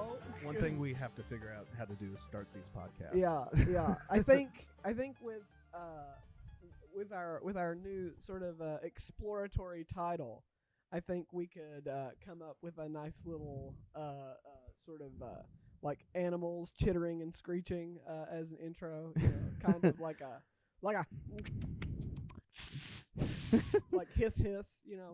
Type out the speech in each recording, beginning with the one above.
Oh, One thing we have to figure out how to do is start these podcasts. Yeah. I think with our new sort of exploratory title, I think we could come up with a nice little sort of like animals chittering and screeching as an intro, kind of like a like hiss,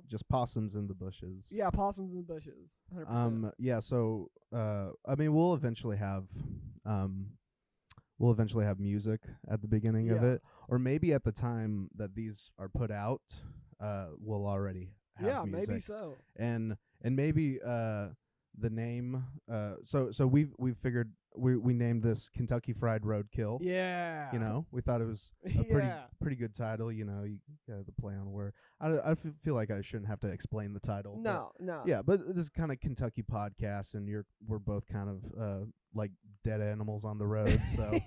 Just possums in the bushes. Yeah, possums in the bushes. 100%. Yeah. So, I mean, we'll eventually have music at the beginning of Yeah. it, or maybe at the time that these are put out, we'll already have music. Maybe so. And maybe the name. So we've figured we named this Kentucky Fried Roadkill. Yeah. We thought it was a pretty good title. You got the play on word. I feel like I shouldn't have to explain the title. No. Yeah, but this is kind of Kentucky podcast, and we're both kind of like dead animals on the road. So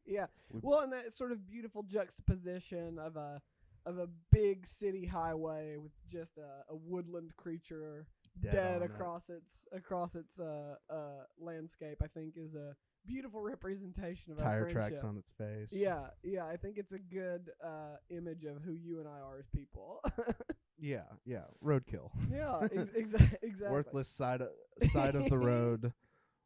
yeah. Well, and that sort of beautiful juxtaposition of a big city highway with just a woodland creature dead across its landscape, I think is a beautiful representation of tire our friendship. tracks on its face. Yeah. I think it's a good image of who you and I are as people. Yeah. Roadkill. Yeah, exactly. Worthless side of the road.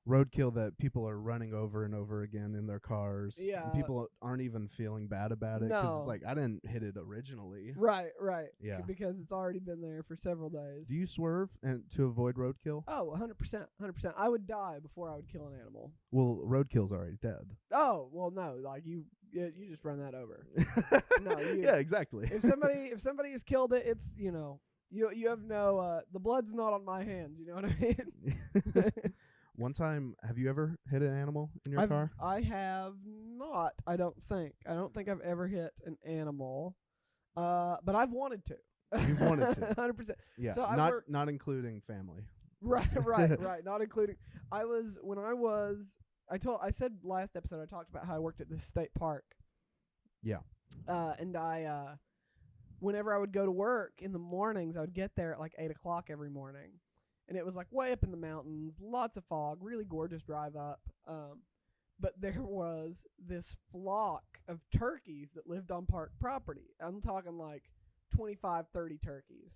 Roadkill that people are running over and over again in their cars. Yeah. And people aren't even feeling bad about it because No. it's like, I didn't hit it originally. Right. Yeah. Because it's already been there for several days. Do you swerve to avoid roadkill? Oh, 100%. I would die before I would kill an animal. Well, roadkill's already dead. Oh, well, no. Like, you just run that over. No, yeah, exactly. If somebody has killed it, it's, you have no, the blood's not on my hands. You know what I mean? One time, have you ever hit an animal in your car? I have not, I don't think. I don't think I've ever hit an animal. But I've wanted to. You've wanted to. 100%. Yeah, so not including family. Right. Not including. I said last episode I talked about how I worked at this state park. Yeah. And I, whenever I would go to work in the mornings, I would get there at like 8:00 every morning. And it was like way up in the mountains, lots of fog, really gorgeous drive up. But there was this flock of turkeys that lived on park property. I'm talking like 25, 30 turkeys.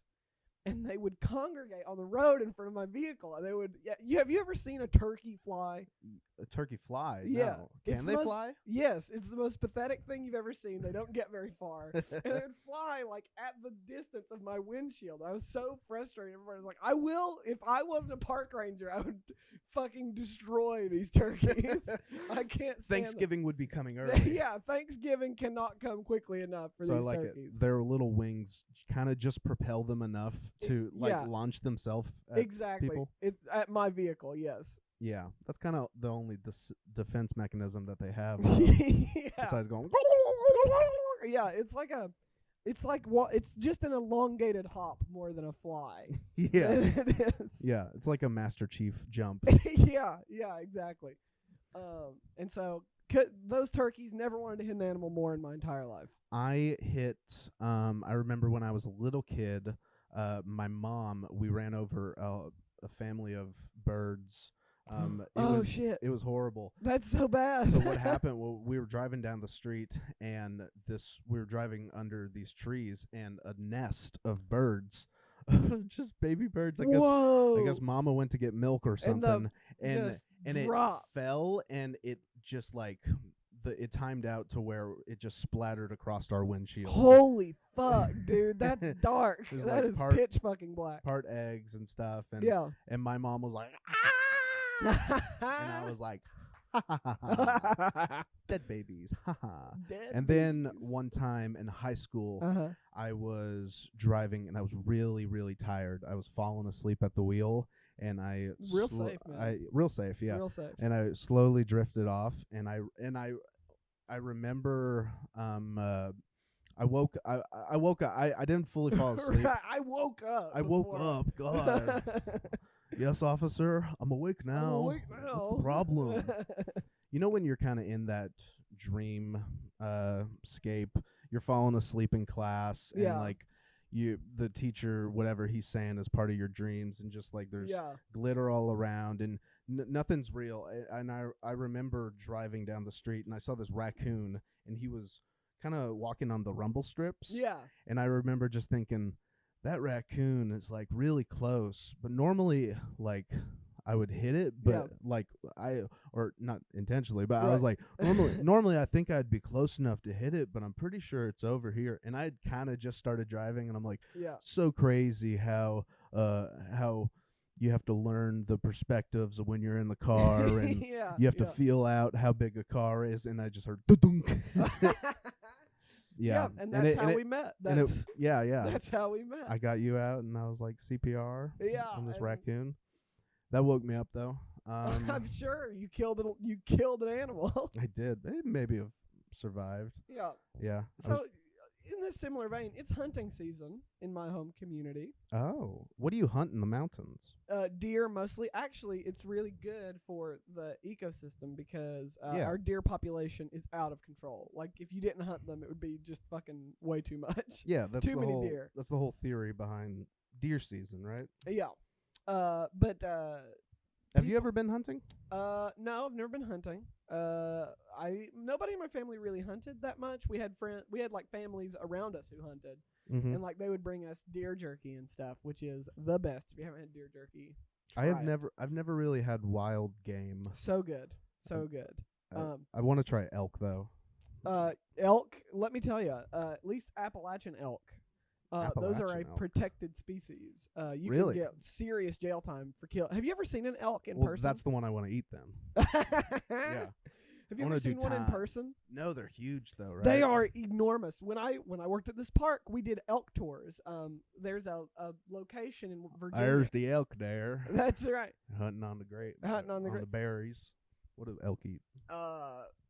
And they would congregate on the road in front of my vehicle. And they would, have you ever seen a turkey fly? A turkey fly? Yeah. No. Can they fly? Yes. It's the most pathetic thing you've ever seen. They don't get very far. And they would fly like at the distance of my windshield. I was so frustrated. Everybody was like, if I wasn't a park ranger, I would fucking destroy these turkeys. I can't stand Thanksgiving them. would be coming early. Yeah. Thanksgiving cannot come quickly enough for so these I like turkeys. it. Their little wings kind of just propel them enough to launch themselves at exactly. people. At my vehicle, yes. Yeah, that's kind of the only defense mechanism that they have. Yeah. Besides going. Yeah, it's just an elongated hop more than a fly. Yeah. It is. Yeah, it's like a Master Chief jump. Yeah, exactly. And so those turkeys never wanted to hit an animal more in my entire life. I remember when I was a little kid, my mom, we ran over a family of birds. Shit. It was horrible. That's so bad. So what happened? Well, we were driving down the street, and we were driving under these trees, and a nest of birds, just baby birds. I guess Mama went to get milk or something, and it fell, and it just like it timed out to where it just splattered across our windshield. Holy fuck, dude, that's dark. That is pitch fucking black. Part eggs and stuff, and and my mom was like, ah! And I was like, ha ha ha ha, dead babies, ha ha. And then one time in high school, I was driving and I was really, really tired. I was falling asleep at the wheel, and real safe, man. Real safe, yeah. Real safe. And I slowly drifted off, and I remember I woke up. I didn't fully fall asleep. I woke up. I woke up. God. Yes, officer. I'm awake now. What's the problem? You know when you're kind of in that dream scape, you're falling asleep in class, and like the teacher, whatever he's saying is part of your dreams, and just like there's glitter all around, and nothing's real. And I remember driving down the street and I saw this raccoon and he was kind of walking on the rumble strips. Yeah. And I remember just thinking, that raccoon is like really close, but normally like I would hit it, but like or not intentionally, but I was like, normally I think I'd be close enough to hit it, but I'm pretty sure it's over here. And I had kind of just started driving, and I'm like, so crazy how you have to learn the perspectives of when you're in the car, and you have to feel out how big a car is. And I just heard dunk. Yeah, and that's how we met. That's how we met. I got you out, and I was like CPR on this raccoon. That woke me up, though. I'm sure you killed it. You killed an animal. I did. It maybe have survived. Yeah. Yeah. So, in this similar vein, it's hunting season in my home community. Oh, what do you hunt in the mountains? Deer mostly. Actually, it's really good for the ecosystem because our deer population is out of control. Like, if you didn't hunt them, it would be just fucking way too much. Yeah, that's too many deer. That's the whole theory behind deer season, right? Yeah. Have you ever been hunting? No, I've never been hunting. Nobody in my family really hunted that much. We had like families around us who hunted, and like they would bring us deer jerky and stuff, which is the best. If you haven't had deer jerky, I've never really had wild game. So good, so good. I want to try elk though. Elk. Let me tell you, at least Appalachian elk. Those are a protected species. You can get serious jail time for kill. Have you ever seen an elk in person? That's the one I want to eat then. Yeah. Have you ever seen one in person? No, they're huge though, right? They are enormous. When I worked at this park, we did elk tours. There's a location in Virginia. There's the elk there. That's right. Hunting on the the berries. What do elk eat?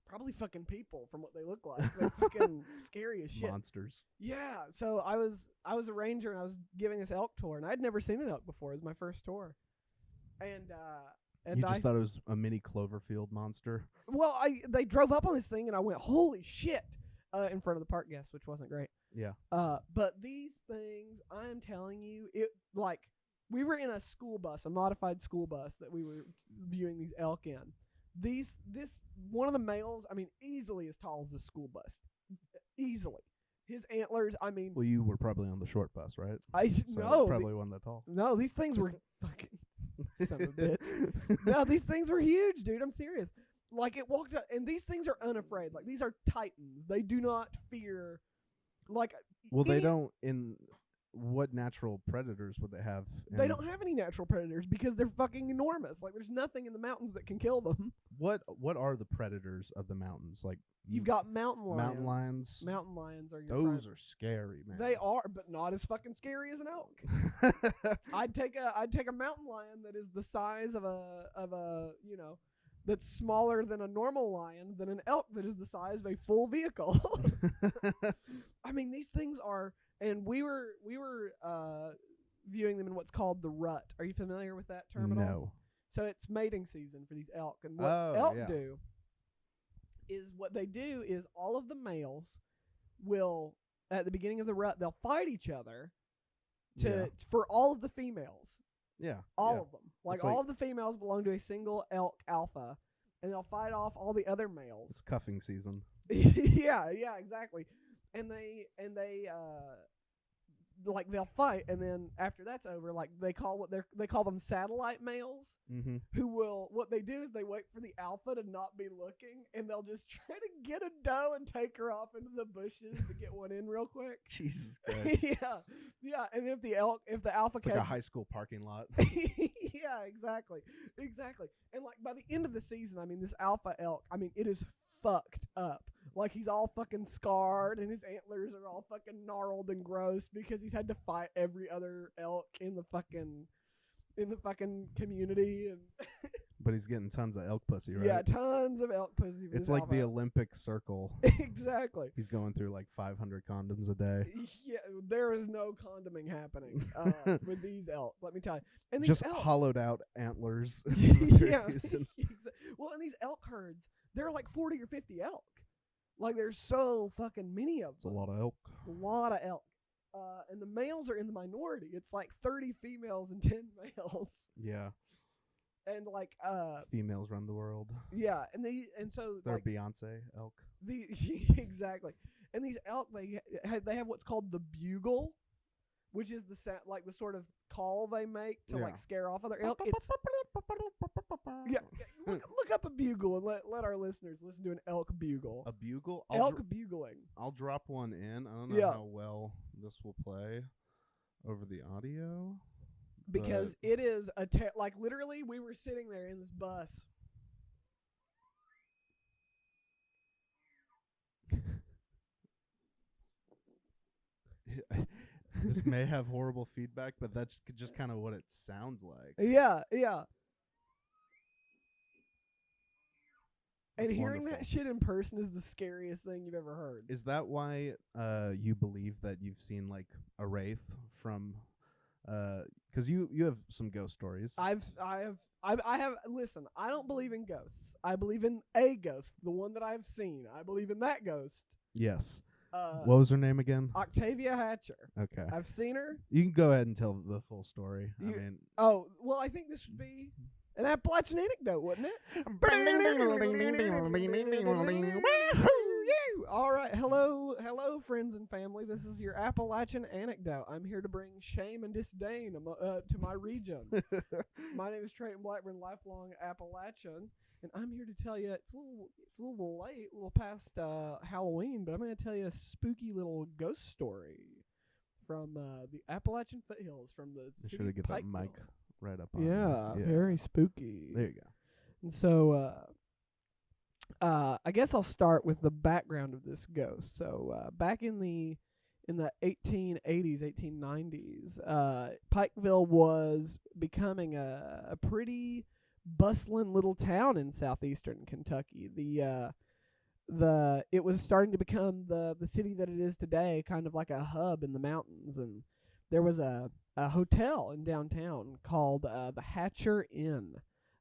Probably fucking people from what they look like. They're fucking scary as shit. Monsters. Yeah. So I was a ranger and I was giving this elk tour and I'd never seen an elk before. It was my first tour. And you just thought it was a mini Cloverfield monster? Well, they drove up on this thing and I went, holy shit, in front of the park guests, which wasn't great. Yeah. But these things, I'm telling you, we were in a school bus, a modified school bus that we were viewing these elk in. This one of the males, I mean, easily as tall as this school bus. Easily. His antlers, I mean. Well, you were probably on the short bus, right? No. Probably wasn't that tall. No, these things were fucking son of a bitch. No, these things were huge, dude. I'm serious. Like, it walked up, and these things are unafraid. Like, these are titans. They do not fear. Like. Well, they don't in. What natural predators would they have? They don't have any natural predators because they're fucking enormous. Like, there's nothing in the mountains that can kill them. What are the predators of the mountains? Like, you've got mountain lions. Mountain lions. Mountain lions are those are scary, man. They are, but not as fucking scary as an elk. I'd take a mountain lion that is the size of a that's smaller than a normal lion than an elk that is the size of a full vehicle. I mean, these things are. And we were viewing them in what's called the rut. Are you familiar with that term at all? No. So it's mating season for these elk. And what elk do is all of the males will, at the beginning of the rut, they'll fight each other for all of the females. Yeah. All of them. Like all of the females belong to a single elk alpha, and they'll fight off all the other males. It's cuffing season. Yeah, exactly. And they like they'll fight, and then after that's over, like they call them satellite males. Mm-hmm. What they do is they wait for the alpha to not be looking, and they'll just try to get a doe and take her off into the bushes to get one in real quick. Jesus Christ. yeah. And if the alpha it's like a high school parking lot. Yeah, exactly. And like by the end of the season, I mean, this alpha elk, I mean, it is fucked up. Like, he's all fucking scarred, and his antlers are all fucking gnarled and gross because he's had to fight every other elk in the fucking community. And but he's getting tons of elk pussy, right? Yeah, tons of elk pussy. It's like the Olympic circle. Exactly. He's going through like 500 condoms a day. Yeah, there is no condoming happening with these elk, let me tell you. And these just elk, hollowed out antlers. Yeah. Well, and these elk herds, there are like 40 or 50 elk. Like, there's so fucking many of them. It's a lot of elk. And the males are in the minority. It's like 30 females and 10 males. Yeah. and like Females run the world. yeah, and so They're like Beyonce elk. the exactly, and these elk they have what's called the bugle, which is the sound, like the sort of call they make to like scare off other elk. It's look up a bugle and let our listeners listen to an elk bugle. A bugle? Elk bugling. I'll drop one in. I don't know how well this will play over the audio. Because it is like literally we were sitting there in this bus. This may have horrible feedback, but that's just kind of what it sounds like. Yeah. And That's hearing wonderful. that shit in person is the scariest thing you've ever heard. Is that why you believe that you've seen like a wraith from? Because you have some ghost stories. I have. Listen, I don't believe in ghosts. I believe in a ghost, the one that I've seen. I believe in that ghost. Yes. What was her name again? Octavia Hatcher. Okay. I've seen her. You can go ahead and tell the full story. Oh, well, I think this would be an Appalachian anecdote, wouldn't it? All right. Hello, friends and family. This is your Appalachian anecdote. I'm here to bring shame and disdain to my region. My name is Treyton Blackburn, lifelong Appalachian. And I'm here to tell you, it's a little late, a little past Halloween, but I'm going to tell you a spooky little ghost story from the Appalachian foothills, from the city Should have get that Pikeville. mic right up on. Yeah, very spooky. There you go. And so, I guess I'll start with the background of this ghost. So, back in the 1880s, 1890s, Pikeville was becoming a pretty bustling little town in southeastern Kentucky. It was starting to become the city that it is today, kind of like a hub in the mountains. And there was a hotel in downtown called the Hatcher Inn.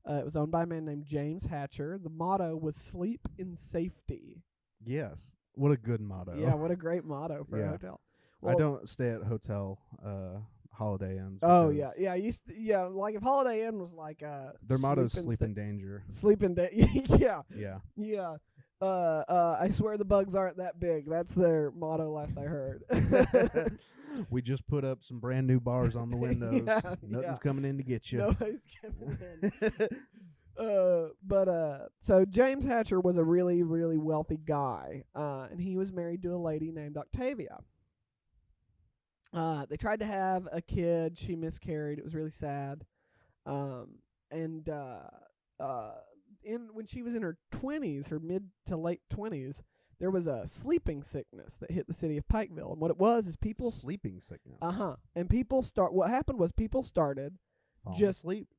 It was owned by a man named James Hatcher. The motto was "Sleep in Safety." Yes, what a good motto. Yeah, what a great motto for a hotel. Well, I don't stay at hotel Holiday Inns. Oh yeah. Like if Holiday Inn was like their motto is "Sleep in Danger." Sleep in danger. Yeah. I swear the bugs aren't that big. That's their motto. Last I heard. We just put up some brand new bars on the windows. Nothing's coming in to get you. Nobody's coming in. So James Hatcher was a really, really wealthy guy, and he was married to a lady named Octavia. They tried to have a kid. She miscarried. It was really sad. When she was in her 20s, her mid to late 20s, there was a sleeping sickness that hit the city of Pikeville. And what it was is people sleeping sickness. And what happened was people started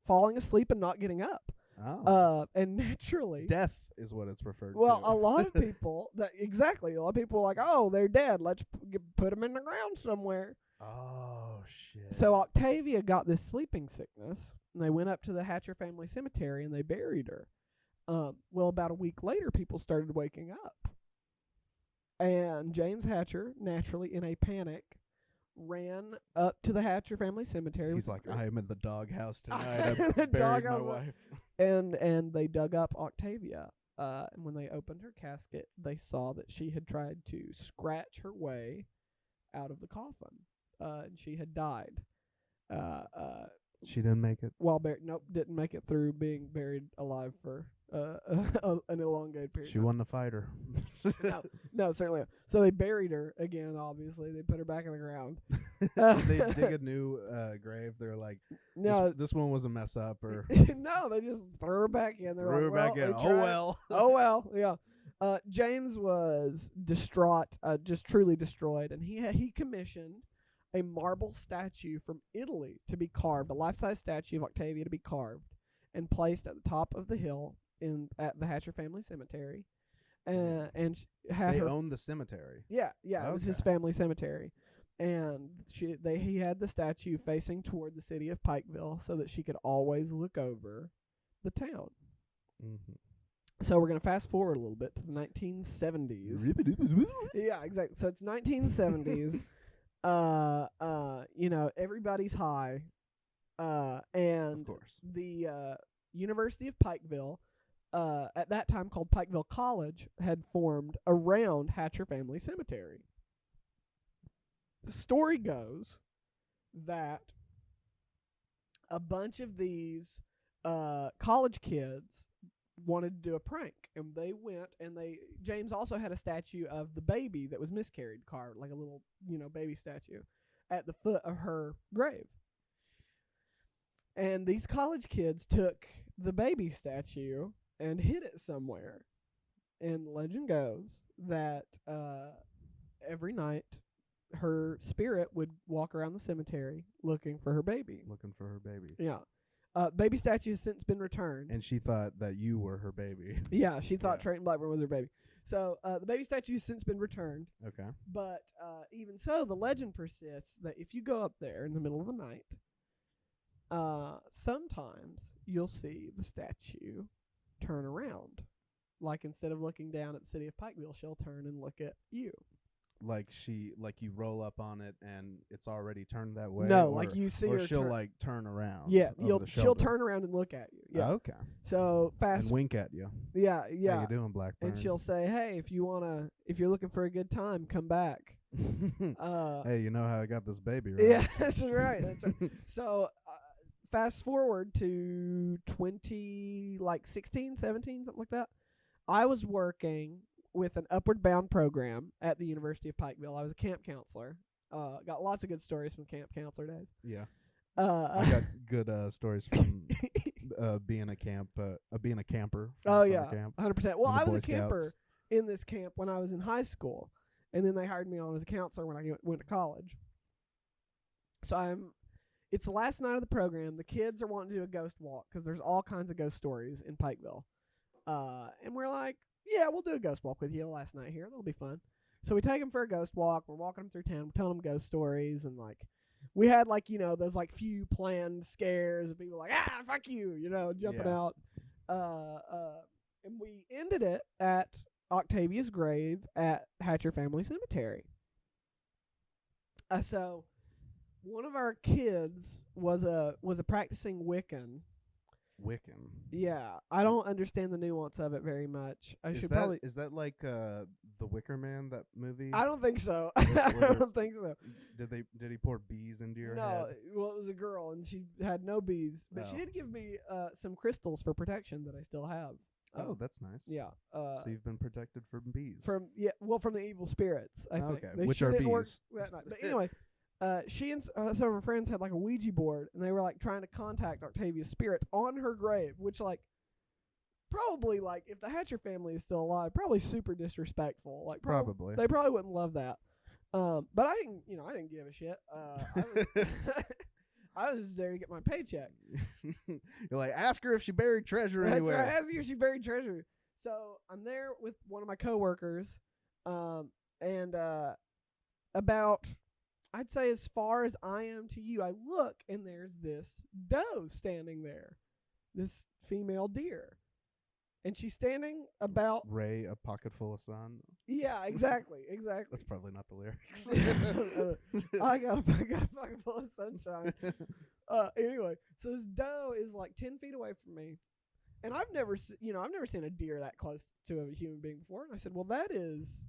falling asleep and not getting up. Oh. And naturally, death is what it's referred to. Well, a lot of people a lot of people were like, "Oh, they're dead. Let's put them in the ground somewhere." Oh shit. So Octavia got this sleeping sickness, and they went up to the Hatcher family cemetery and they buried her. Well, about a week later, people started waking up. And James Hatcher, naturally in a panic, ran up to the Hatcher family cemetery. He's like, I am in the doghouse tonight. I buried my wife. And they dug up Octavia. And when they opened her casket, they saw that she had tried to scratch her way out of the coffin. And she had died. She didn't make it? Didn't make it through being buried alive for an elongated period. She wasn't a fighter. No, certainly not. So they buried her again, obviously. They put her back in the ground. They dig a new grave. They're like, no, this one was a mess up. Or no, they just threw her back in. They're threw her back in. Oh, well. Oh, well, yeah. James was distraught, just truly destroyed, and he commissioned a marble statue from Italy to be carved, a life-size statue of Octavia to be carved and placed at the top of the hill at the Hatcher family cemetery. And they owned the cemetery. Yeah, it was his family cemetery. And he had the statue facing toward the city of Pikeville so that she could always look over the town. Mm-hmm. So we're going to fast forward a little bit to the 1970s. Yeah, exactly. So it's 1970s. Everybody's high. And of course. the University of Pikeville, at that time called Pikeville College, had formed around Hatcher Family Cemetery. The story goes that a bunch of these college kids wanted to do a prank, and they went and James also had a statue of the baby that was miscarried carved, like a little, baby statue at the foot of her grave. And these college kids took the baby statue and hid it somewhere. And legend goes that every night her spirit would walk around the cemetery looking for her baby. Yeah. Baby statue has since been returned. And she thought that you were her baby. Yeah, she thought Treyton Blackburn was her baby. So the baby statue has since been returned. Okay. But even so, the legend persists that if you go up there in the middle of the night, sometimes you'll see the statue turn around. Like, instead of looking down at the city of Pikeville, she'll turn and look at you. Like you roll up on it and it's already turned that way? No, like you see her she'll turn around. Yeah, she'll turn around and look at you. Yeah. Okay. So and wink at you. Yeah. How you doing, Blackburn? And she'll say, "Hey, if you're looking for a good time, come back." Hey, you know how I got this baby, right? Yeah, that's right. That's right. So fast forward to 2016, 17, something like that. I was working with an Upward Bound program at the University of Pikeville. I was a camp counselor. Got lots of good stories from camp counselor days. Yeah. I got good stories from being a camper. Oh yeah, camp 100%. Well, I was a Scouts. camper in this camp when I was in high school, and then they hired me on as a counselor when I went to college. So it's the last night of the program. The kids are wanting to do a ghost walk because there's all kinds of ghost stories in Pikeville. And we're like, yeah, we'll do a ghost walk with you last night here. That'll be fun. So we take them for a ghost walk. We're walking them through town. We're telling them ghost stories. And, we had, those, few planned scares of people fuck you, jumping out. And we ended it at Octavia's grave at Hatcher Family Cemetery. So one of our kids was a practicing Wiccan. Wiccan. Yeah, I don't understand the nuance of it very much. Is that like the Wicker Man, that movie? I don't think so. I don't think so. Did he pour bees into your head? No, well, it was a girl and she had no bees, but she did give me some crystals for protection that I still have. Oh, that's nice. Yeah. So you've been protected from bees. From the evil spirits, I think. Okay, which are bees. Work that night. But anyway, she and some of her friends had a Ouija board, and they were trying to contact Octavia's spirit on her grave, which probably if the Hatcher family is still alive, probably super disrespectful. Probably they probably wouldn't love that. But I didn't give a shit. I was just there to get my paycheck. You're like, ask her if she buried treasure anywhere. That's right, ask her if she buried treasure. So I'm there with one of my coworkers, and about, I'd say as far as I am to you, I look and there's this doe standing there, this female deer. And she's standing about... Ray, a pocket full of sun. Yeah, exactly. That's probably not the lyrics. I got a pocket full of sunshine. Anyway, so this doe is 10 feet away from me. And I've never seen a deer that close to a human being before. And I said, well, that is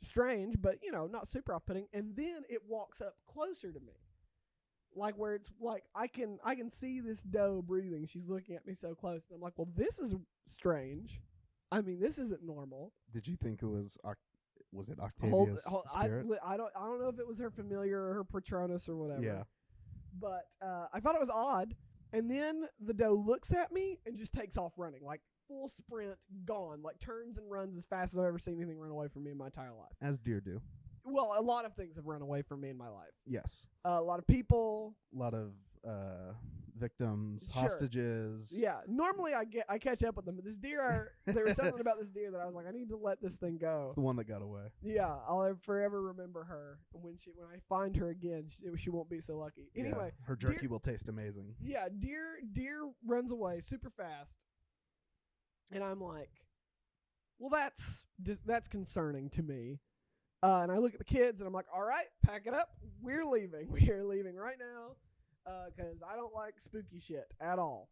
strange, but, not super off-putting. And then it walks up closer to me. Where it's I can see this doe breathing. She's looking at me so close. And I'm like, well, this is strange. I mean, this isn't normal. Did you think it was it Octavia's spirit? I don't know if it was her familiar or her Patronus or whatever. Yeah. But I thought it was odd. And then the doe looks at me and just takes off running, full sprint, gone, turns and runs as fast as I've ever seen anything run away from me in my entire life. As deer do. Well, a lot of things have run away from me in my life. Yes. A lot of people. A lot of victims, sure. Hostages. Yeah. Normally I catch up with them, but this deer, there was something about this deer that I was like, I need to let this thing go. It's the one that got away. Yeah, I'll forever remember her. When I find her again, she won't be so lucky. Anyway, yeah, her jerky will taste amazing. Yeah, deer runs away super fast, and I'm like, well, that's concerning to me. And I look at the kids, and I'm like, all right, pack it up. We're leaving. We're leaving right now because I don't like spooky shit at all.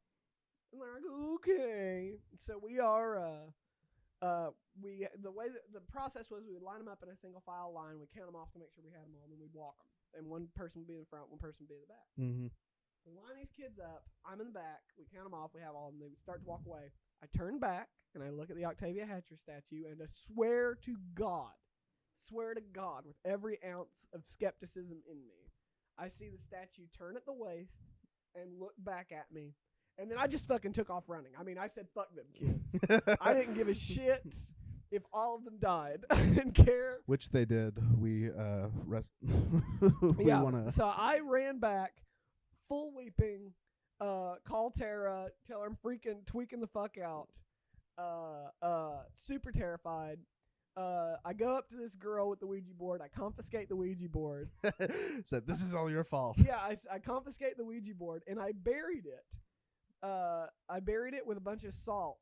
And they're like, okay. So we are, the way that the process was, we would line them up in a single file line. We'd count them off to make sure we had them all, and then we'd walk them. And one person would be in the front, one person would be in the back. Mm-hmm. We line these kids up. I'm in the back. We count them off. We have all of them. They start to walk away. I turn back, and I look at the Octavia Hatcher statue, and I swear to God, with every ounce of skepticism in me, I see the statue turn at the waist and look back at me. And then I just fucking took off running. I mean, I said, fuck them kids. I didn't give a shit if all of them died. I didn't care. Which they did. We yeah. wanna... So I ran back, full weeping, call Tara, tell her I'm freaking tweaking the fuck out, super terrified. I go up to this girl with the Ouija board. I confiscate the Ouija board. Said, this is all your fault. Yeah, I confiscate the Ouija board, and I buried it. I buried it with a bunch of salt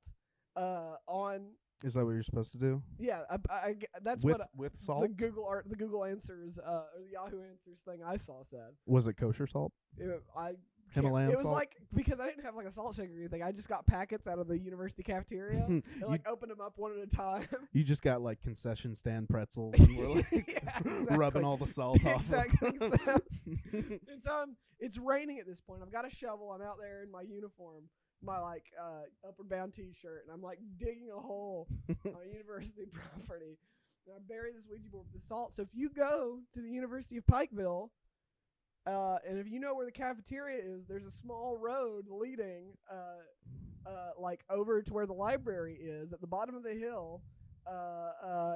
on. Is that what you're supposed to do? Yeah, that's with, what with salt. The Google Answers, or the Yahoo Answers thing I saw said. Was it kosher salt? Himalayan It was salt? like, because I didn't have like a salt shaker or anything. I just got packets out of the university cafeteria and like opened them up one at a time. You just got like concession stand pretzels and were like exactly. rubbing all the salt off. Exactly. And so it's raining at this point. I've got a shovel. I'm out there in my uniform, my like upward bound T-shirt, and I'm like digging a hole on university property. And I bury this Ouija board with the salt. So if you go to the University of Pikeville, and if you know where the cafeteria is, there's a small road leading like over to where the library is at the bottom of the hill.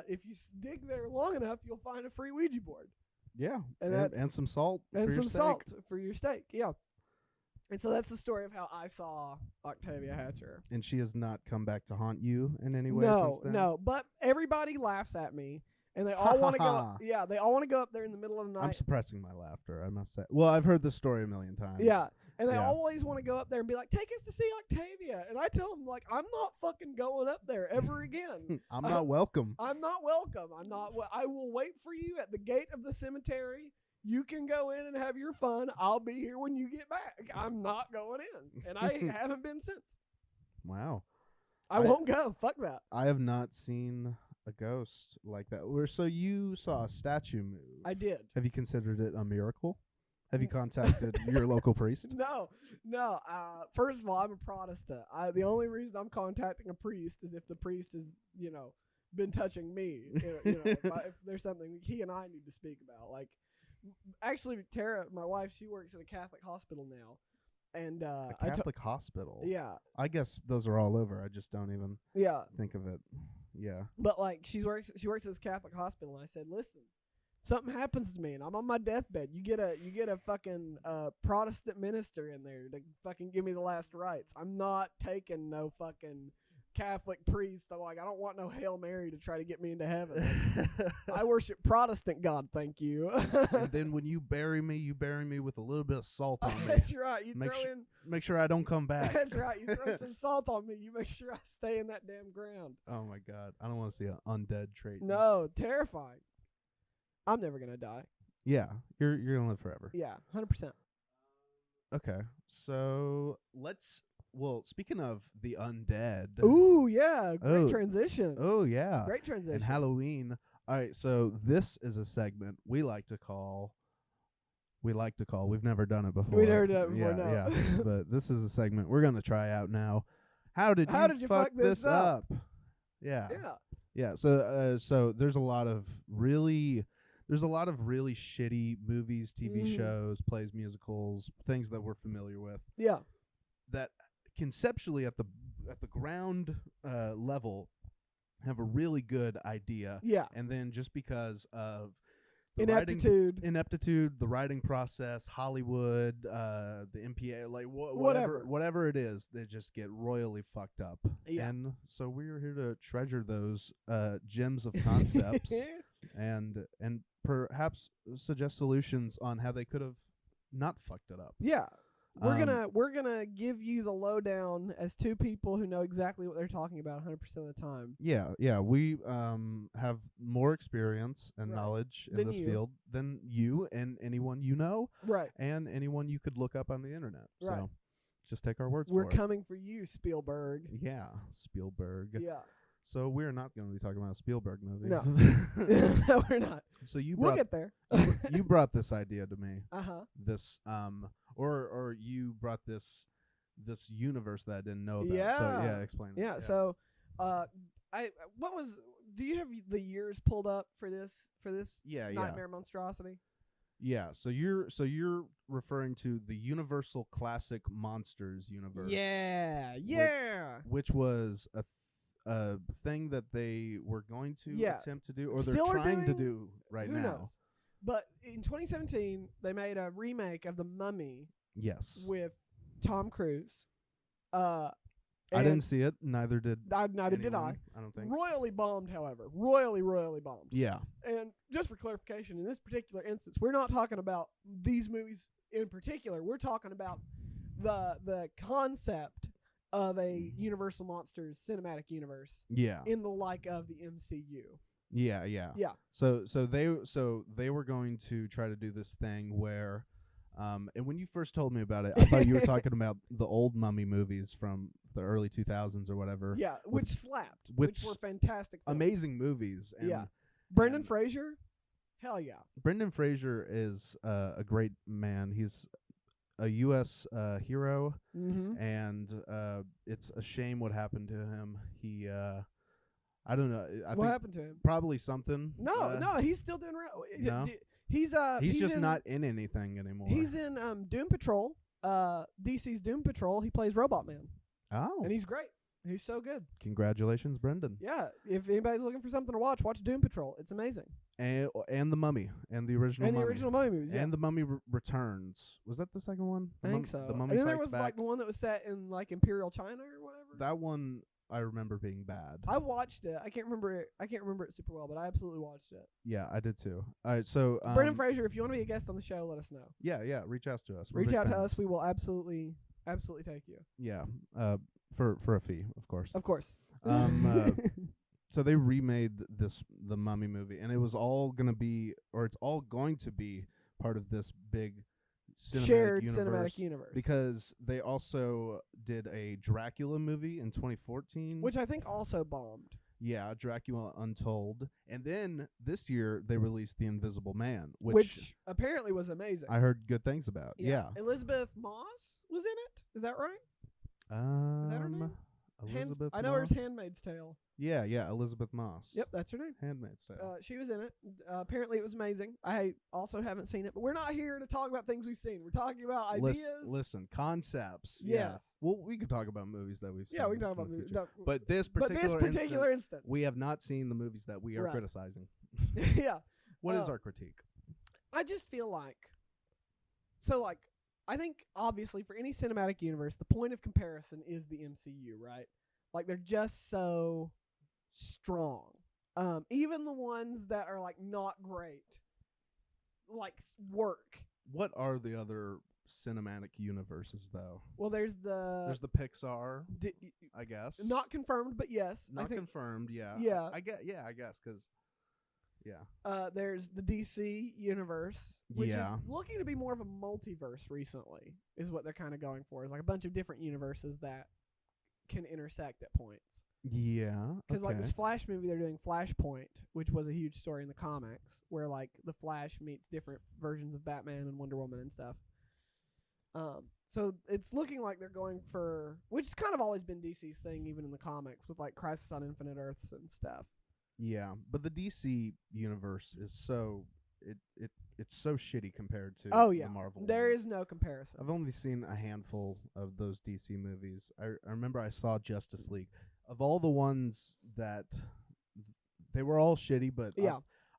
If you dig there long enough, you'll find a free Ouija board. Yeah, and some salt and for some your steak. salt for your steak. Yeah. And so that's the story of how I saw Octavia Hatcher. And she has not come back to haunt you in any way since then? No. But everybody laughs at me. And they all want to go. Yeah, they all want to go up there in the middle of the night. I'm suppressing my laughter, I must say. Well, I've heard this story a million times. Yeah, and they always want to go up there and be like, "Take us to see Octavia." And I tell them like, "I'm not fucking going up there ever again. I'm not welcome. I'm not welcome. I'm not. I will wait for you at the gate of the cemetery. You can go in and have your fun. I'll be here when you get back. I'm not going in, and I haven't been since. Wow. I won't go. Fuck that. I have not seen a ghost like that. So you saw a statue move. I did. Have you considered it a miracle? Have you contacted your local priest? No. First of all, I'm a Protestant. The only reason I'm contacting a priest is if the priest has, been touching me. If there's something he and I need to speak about. Like, actually, Tara, my wife, she works at a Catholic hospital now. And a Catholic hospital. Yeah. I guess those are all over. I just don't even think of it. Yeah. But like she works at this Catholic hospital, and I said, "Listen, something happens to me and I'm on my deathbed. You get a fucking Protestant minister in there to fucking give me the last rites. I'm not taking no fucking Catholic priest. I don't want no Hail Mary to try to get me into heaven. I worship Protestant God, thank you." And then when you bury me with a little bit of salt on me. That's right. You make sure I don't come back. That's right. You throw some salt on me. You make sure I stay in that damn ground. Oh my God. I don't want to see an undead Treyton. No, terrifying. I'm never gonna die. Yeah, you're gonna live forever. Yeah, 100%. Okay, so speaking of the undead. Ooh, yeah, great transition. Oh yeah, great transition. And Halloween. All right, so this is a segment we like to call. We've never done it before. We never done it before. Yeah, but this is a segment we're gonna try out now. How did you fuck this up? Yeah. So there's a lot of really shitty movies, TV shows, plays, musicals, things that we're familiar with. Yeah. That conceptually at the ground level have a really good idea. Yeah. And then just because of the ineptitude, the writing process, Hollywood, the MPA, like whatever it is, they just get royally fucked up. Yeah. And so we're here to treasure those gems of concepts and perhaps suggest solutions on how they could have not fucked it up. Yeah. We're gonna give you the lowdown as two people who know exactly what they're talking about 100% of the time. Yeah. We have more experience and knowledge in this field than you and anyone you know, right? And anyone you could look up on the internet. Right. So, Just take our words We're for it. coming for you, Spielberg. Yeah, Spielberg. Yeah. So we're not going to be talking about a Spielberg movie. No. No, we're not. So We'll get there. you brought this idea to me. Uh-huh. Or you brought this universe that I didn't know about. Yeah. So yeah, explain. Yeah, that. so do you have the years pulled up for this Nightmare Monstrosity? Yeah, so you're referring to the Universal Classic Monsters universe. Yeah. Which was a thing that they were going to attempt to do, or Still they're trying to do right Who now. knows? But in 2017, they made a remake of The Mummy. Yes. With Tom Cruise. I didn't see it. Neither did Neither did I. I don't think. Royally bombed, however. Royally bombed. Yeah. And just for clarification, in this particular instance, we're not talking about these movies in particular. We're talking about the concept of a Universal Monsters cinematic universe. Yeah. In the like of the MCU. Yeah. Yeah. So they were going to try to do this thing where, and when you first told me about it, I thought you were talking about the old Mummy movies from the early 2000s or whatever. Yeah, which slapped, which were fantastic. Amazing movies. And, Brendan Fraser, hell yeah. Brendan Fraser is a great man. He's a U.S. Hero, and it's a shame what happened to him. He, I don't know. What happened to him? Probably something. No, he's still doing right. No? He's just not in anything anymore. He's in Doom Patrol, DC's Doom Patrol. He plays Robot Man. Oh. And he's great. He's so good. Congratulations, Brendan. Yeah, if anybody's looking for something to watch Doom Patrol. It's amazing. And the Mummy and the original Mummy. The original Mummy movies, yeah. And the Mummy Returns. Was that the second one? I think so. The Mummy and then there Fights was Back. like the one that was set in like Imperial China or whatever. That one I remember being bad. I watched it. I can't remember it super well, but I absolutely watched it. Yeah, I did too. All right, so Brendan Fraser, if you want to be a guest on the show, let us know. Yeah, reach out to us. Reach out to us. We will absolutely take you. Yeah, for a fee, of course. Of course. So they remade the Mummy movie, and it was all going to be, or it's all going to be part of this big shared cinematic universe. Because they also did a Dracula movie in 2014, which I think also bombed. Yeah, Dracula Untold, and then this year they released The Invisible Man, which apparently was amazing. I heard good things about. Yeah. Elizabeth Moss was in it. Is that right? Is that her name? Elizabeth I know Moss? her as Handmaid's Tale. Yeah, Elizabeth Moss. Yep, that's her name. Handmaid's Tale. She was in it. Apparently it was amazing. I also haven't seen it, but we're not here to talk about things we've seen. We're talking about ideas. Listen, concepts. Yes. Yeah. Well, we can talk about movies that we've seen. Yeah, we can talk about movies. But this particular instance, we have not seen the movies that we are criticizing. Yeah. What is our critique? I just feel like, I think obviously for any cinematic universe, the point of comparison is the MCU, right? Like they're just so strong. Even the ones that are like not great, like work. What are the other cinematic universes though? Well, there's the Pixar, I guess. Not confirmed, but yes. Not confirmed, yeah. Yeah. I guess because. Yeah. There's the DC universe, which is looking to be more of a multiverse recently, is what they're kind of going for. Is like a bunch of different universes that can intersect at points. Yeah. Because like this Flash movie, they're doing Flashpoint, which was a huge story in the comics, where like the Flash meets different versions of Batman and Wonder Woman and stuff. So it's looking like they're going for, which has kind of always been DC's thing, even in the comics, with like Crisis on Infinite Earths and stuff. Yeah, but the DC universe is so it's so shitty compared to the Marvel. There ones. is no comparison. I've only seen a handful of those DC movies. I remember I saw Justice League. Of all the ones that they were all shitty, but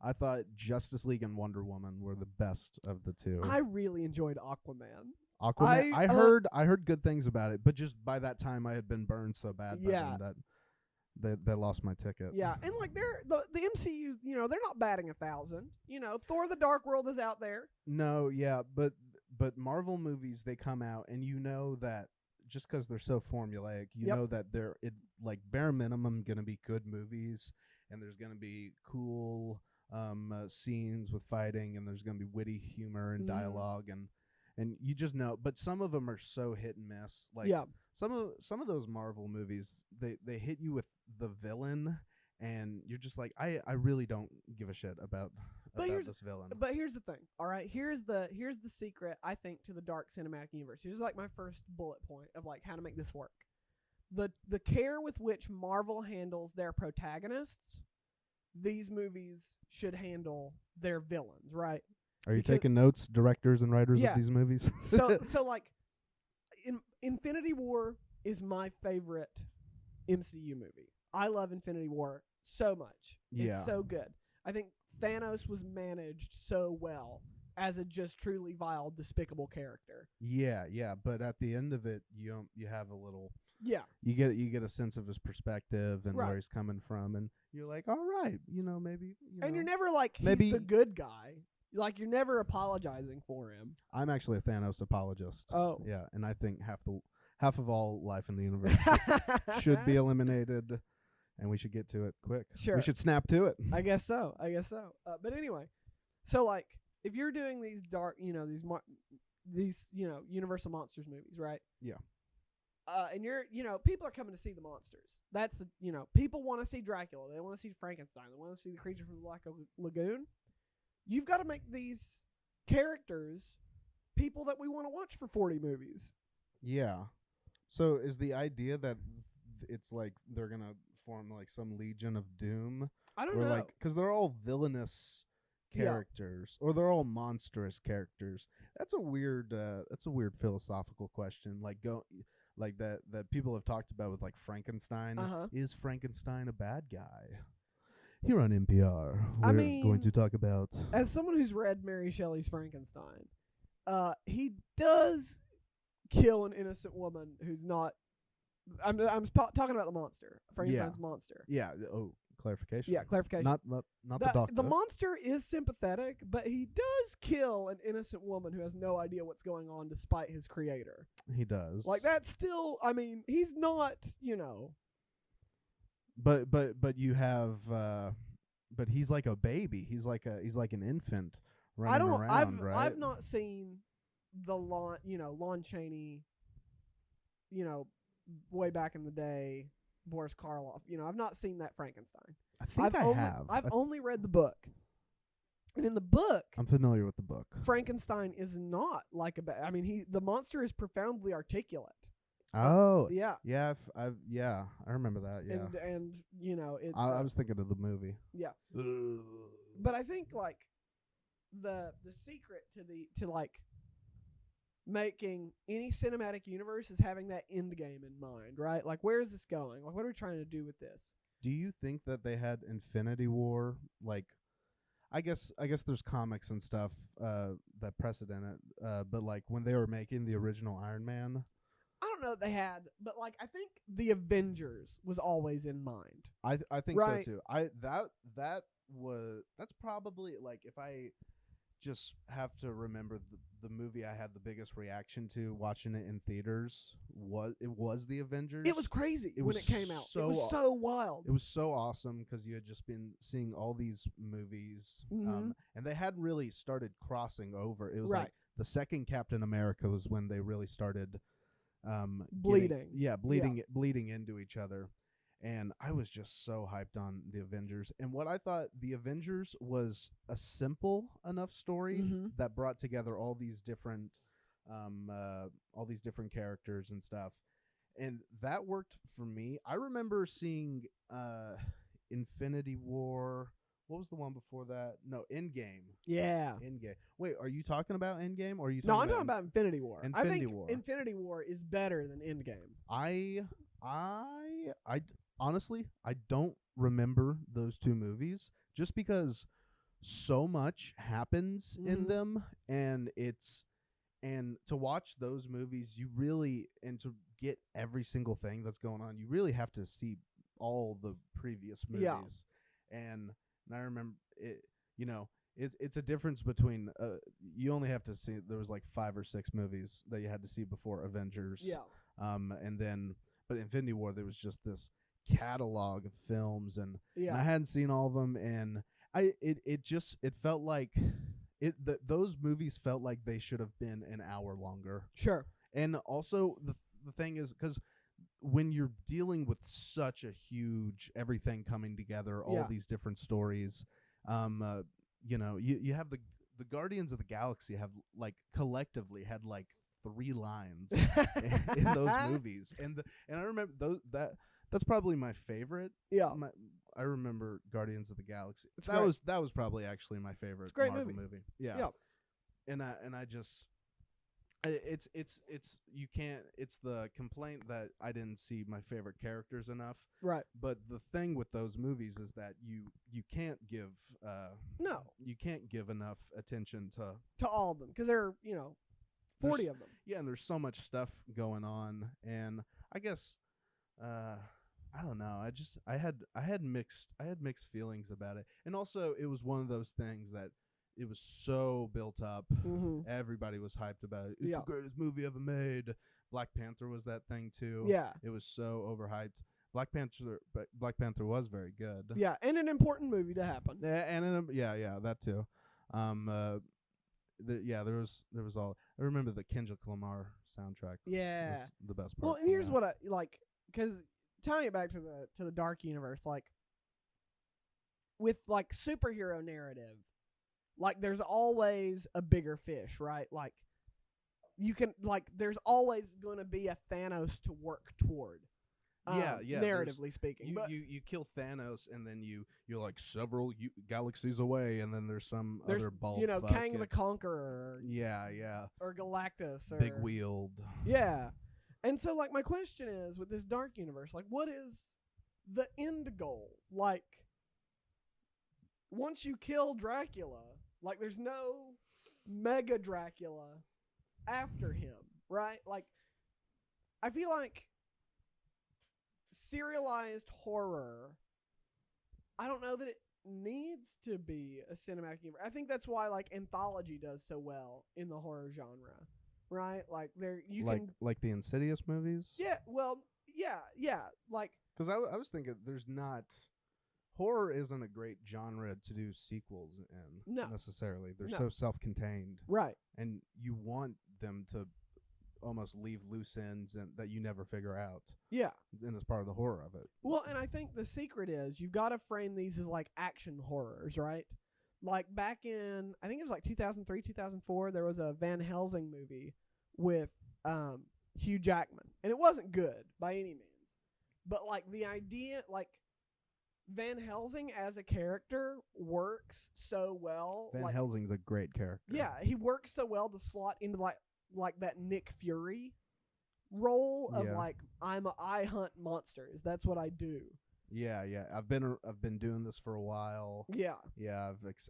I thought Justice League and Wonder Woman were the best of the two. I really enjoyed Aquaman. I heard good things about it, but just by that time I had been burned so bad by them that they lost my ticket. Yeah, and like the MCU, they're not batting 1,000. Thor: The Dark World is out there. No, yeah, but Marvel movies, they come out and that just because they're so formulaic, know that they're like bare minimum going to be good movies, and there's going to be cool scenes with fighting, and there's going to be witty humor and dialogue, and you just know. But some of them are so hit and miss. Like Yeah. some of those Marvel movies, they hit you with the villain, and you're just like, I really don't give a shit about this villain. But here's the thing. All right, here's the secret, I think, to the dark cinematic universe. Here's like my first bullet point of like how to make this work. The care with which Marvel handles their protagonists, these movies should handle their villains, right? Are you taking notes, directors and writers of these movies? so like Infinity War is my favorite MCU movie. I love Infinity War so much. Yeah. It's so good. I think Thanos was managed so well as a just truly vile, despicable character. Yeah, but at the end of it, you have a little. Yeah. You get a sense of his perspective and where he's coming from, and you're like, all right, maybe. And you're never like, he's the good guy. Like, you're never apologizing for him. I'm actually a Thanos apologist. Oh. Yeah, and I think half of all life in the universe should be eliminated, and we should get to it quick. Sure. We should snap to it. I guess so. But anyway, so like, if you're doing these dark, these Universal Monsters movies, right? Yeah. And you're, people are coming to see the monsters. That's, people want to see Dracula. They want to see Frankenstein. They want to see the creature from the Black Lagoon. You've got to make these characters people that we want to watch for 40 movies. Yeah. So is the idea that it's like they're going to form like some Legion of Doom? I don't know. Like, because they're all villainous characters, or they're all monstrous characters. That's a weird philosophical question. Like that people have talked about with like Frankenstein. Is Frankenstein a bad guy? Here on NPR, we're going to talk about. As someone who's read Mary Shelley's Frankenstein, he does kill an innocent woman who's not. I'm talking about the monster, Frankenstein's monster. Yeah. Oh, clarification. Yeah, clarification. Not the doctor. The monster is sympathetic, but he does kill an innocent woman who has no idea what's going on, despite his creator. He does. Like, that's still. I mean, he's not. But you have. But he's like a baby. He's like an infant running around, right? I've not seen the Lon Chaney. Way back in the day, Boris Karloff. I've not seen that Frankenstein. I think I have. I've only read the book. And in the book, I'm familiar with the book. Frankenstein is not like I mean, the monster is profoundly articulate. Oh. Yeah. Yeah, I remember that, yeah. And it's I was thinking of the movie. Yeah. But I think like the secret to like making any cinematic universe is having that end game in mind, right? Like, where is this going? Like, what are we trying to do with this? Do you think that they had Infinity War? Like, I guess there's comics and stuff that precedent it, but like when they were making the original Iron Man, I don't know that they had, but like I think the Avengers was always in mind. I think so too. That's probably, like, if I just have to remember the movie I had the biggest reaction to watching it in theaters was the Avengers. It was crazy when it came out. It was so wild. It was so awesome because you had just been seeing all these movies, and they hadn't really started crossing over. It was like the second Captain America was when they really started bleeding. Bleeding into each other. And I was just so hyped on the Avengers. And what I thought the Avengers was a simple enough story that brought together all these different characters and stuff. And that worked for me. I remember seeing Infinity War. What was the one before that? No, Endgame. Yeah. Endgame. Wait, are you talking about Endgame or are you talking No, I'm talking about Infinity War. Infinity War. Infinity War is better than Endgame. I honestly, I don't remember those two movies just because so much happens in them, and to watch those movies, you really, and to get every single thing that's going on, you really have to see all the previous movies. Yeah. And I remember it, it's a difference between you only have to see, there was like 5 or 6 movies that you had to see before Avengers. Yeah. But Infinity War, there was just this catalog of films, and I hadn't seen all of them, and it felt like those movies felt like they should have been an hour longer. Sure. And also the thing is, because when you're dealing with such a huge everything coming together, all these different stories, you have the Guardians of the Galaxy have like collectively had like 3 lines in those movies, and I remember that's probably my favorite. Yeah, I remember Guardians of the Galaxy. It's great. That was probably actually my favorite It's a great Marvel movie. Yeah. And I just it's you can't. It's the complaint that I didn't see my favorite characters enough. Right. But the thing with those movies is that you can't give you can't give enough attention to all of them, because there are 40 of them. Yeah, and there's so much stuff going on, and I guess I don't know. I had mixed feelings about it, and also it was one of those things that it was so built up. Mm-hmm. Everybody was hyped about it. It's the greatest movie ever made. Black Panther was that thing too. Yeah, it was so overhyped. Black Panther was very good. Yeah, and an important movie to happen. Yeah, that too. There was all. I remember the Kendrick Lamar soundtrack. Yeah, was the best part. Well, and here's what I like, because tying it back to the dark universe, like with like superhero narrative, like there's always a bigger fish, right? Like you can there's always going to be a Thanos to work toward. Narratively speaking, you kill Thanos, and then you're like several galaxies away, and then there's other bald Kang the Conqueror, or Galactus, or big wheeled, and so like my question is, with this dark universe, like what is the end goal? Like once you kill Dracula, like there's no mega Dracula after him, right? Like I feel like serialized horror, I don't know that it needs to be a cinematic universe. I think that's why like anthology does so well in the horror genre, right? Like like the Insidious movies. Yeah, well, yeah, like because I was thinking horror isn't a great genre to do sequels in necessarily. They're so self-contained, right? And you want them to almost leave loose ends and that you never figure out. Yeah. And it's part of the horror of it. Well, and I think the secret is you've got to frame these as like action horrors, right? Like back in, I think it was like 2003, 2004, there was a Van Helsing movie with Hugh Jackman. And it wasn't good by any means. But like the idea, like Van Helsing as a character works so well. Van Helsing's a great character. Yeah, he works so well to slot into like that Nick Fury role of like I hunt monsters. That's what I do. Yeah. I've been doing this for a while. Yeah.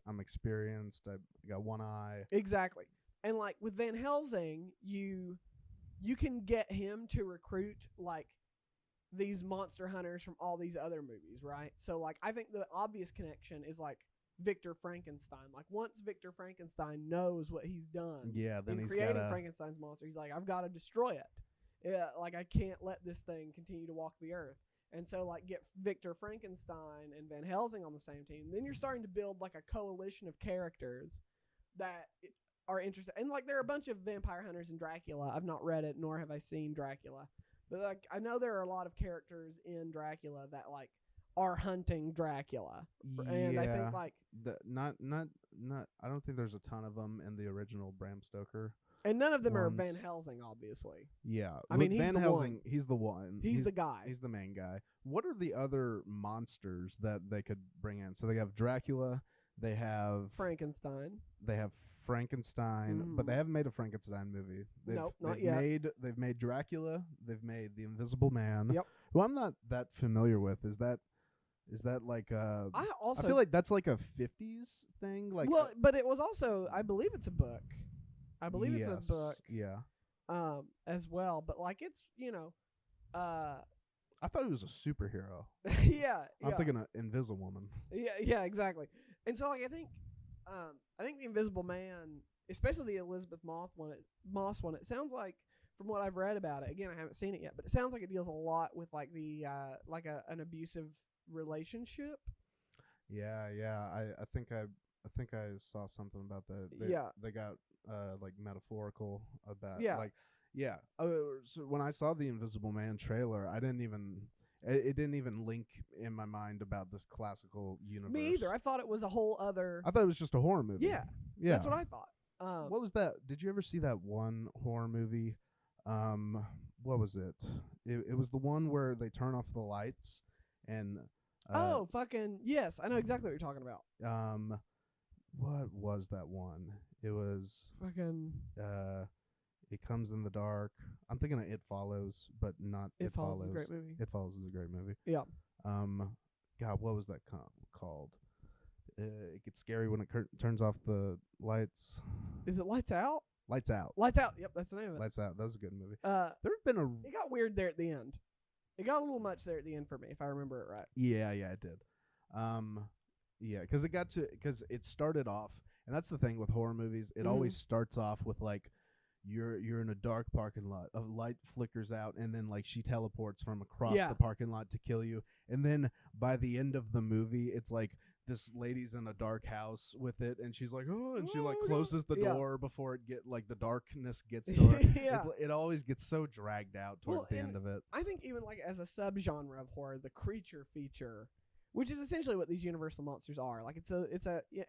I'm experienced. I got one eye. Exactly. And like with Van Helsing, you can get him to recruit like these monster hunters from all these other movies, right? So like I think the obvious connection is like Victor Frankenstein. Like once Victor Frankenstein knows what he's done, then he's creating Frankenstein's monster, he's like, I've got to destroy it. Yeah, like I can't let this thing continue to walk the earth. And so like get Victor Frankenstein and Van Helsing on the same team. Then you're starting to build like a coalition of characters that are interested. And like there are a bunch of vampire hunters in Dracula. I've not read it, nor have I seen Dracula. But like I know there are a lot of characters in Dracula that like are hunting Dracula. And I think like not I don't think there's a ton of them in the original Bram Stoker. And none of them are Van Helsing, obviously. Yeah. I mean, Van Helsing, he's the one. He's the guy. He's the main guy. What are the other monsters that they could bring in? So they have Dracula, they have Frankenstein. They have Frankenstein, but they haven't made a Frankenstein movie. Nope, not yet. They've made Dracula, they've made The Invisible Man. Yep. Who I'm not that familiar with. Is that like I feel like that's like a 50s thing, like but it was also, I believe it's a book. It's a book. Yeah. As well, but like it's, I thought it was a superhero. Yeah. I'm thinking of Invisible Woman. Yeah, exactly. And so like I think The Invisible Man, especially the Elizabeth Moss one, it sounds like, from what I've read about it, again I haven't seen it yet, but it sounds like it deals a lot with like the an abusive relationship. Yeah, yeah. I think I saw something about that. Yeah. They got like metaphorical about Yeah. like yeah. So when I saw the Invisible Man trailer, I didn't even it didn't even link in my mind about this classical universe. Me either. I thought it was a whole other. I thought it was just a horror movie. Yeah. Yeah. That's what I thought. What was that? Did you ever see that one horror movie? What was it? It was the one where they turn off the lights and Oh, fucking yes! I know exactly what you're talking about. what was that one? It was Fucking It Comes in the Dark. I'm thinking of It Follows, but not It Follows. is a great movie. It Follows is a great movie. Yeah. God, what was that called? It gets scary when it turns off the lights. Is it Lights Out? Lights Out. Lights Out. Yep, that's the name of it. Lights Out. That was a good movie. There's been a It got weird there at the end. It got a little much there at the end for me, if I remember it right. Yeah, it did. Yeah, because it started off, and that's the thing with horror movies. It always starts off with like you're in a dark parking lot, a light flickers out, and then like she teleports from across the parking lot to kill you, and then by the end of the movie, it's like this lady's in a dark house with it, and she's like, oh, and she like closes the door before the darkness gets to her. It always gets so dragged out towards the end of it. I think even like as a subgenre of horror, the creature feature, which is essentially what these Universal monsters are, like it's a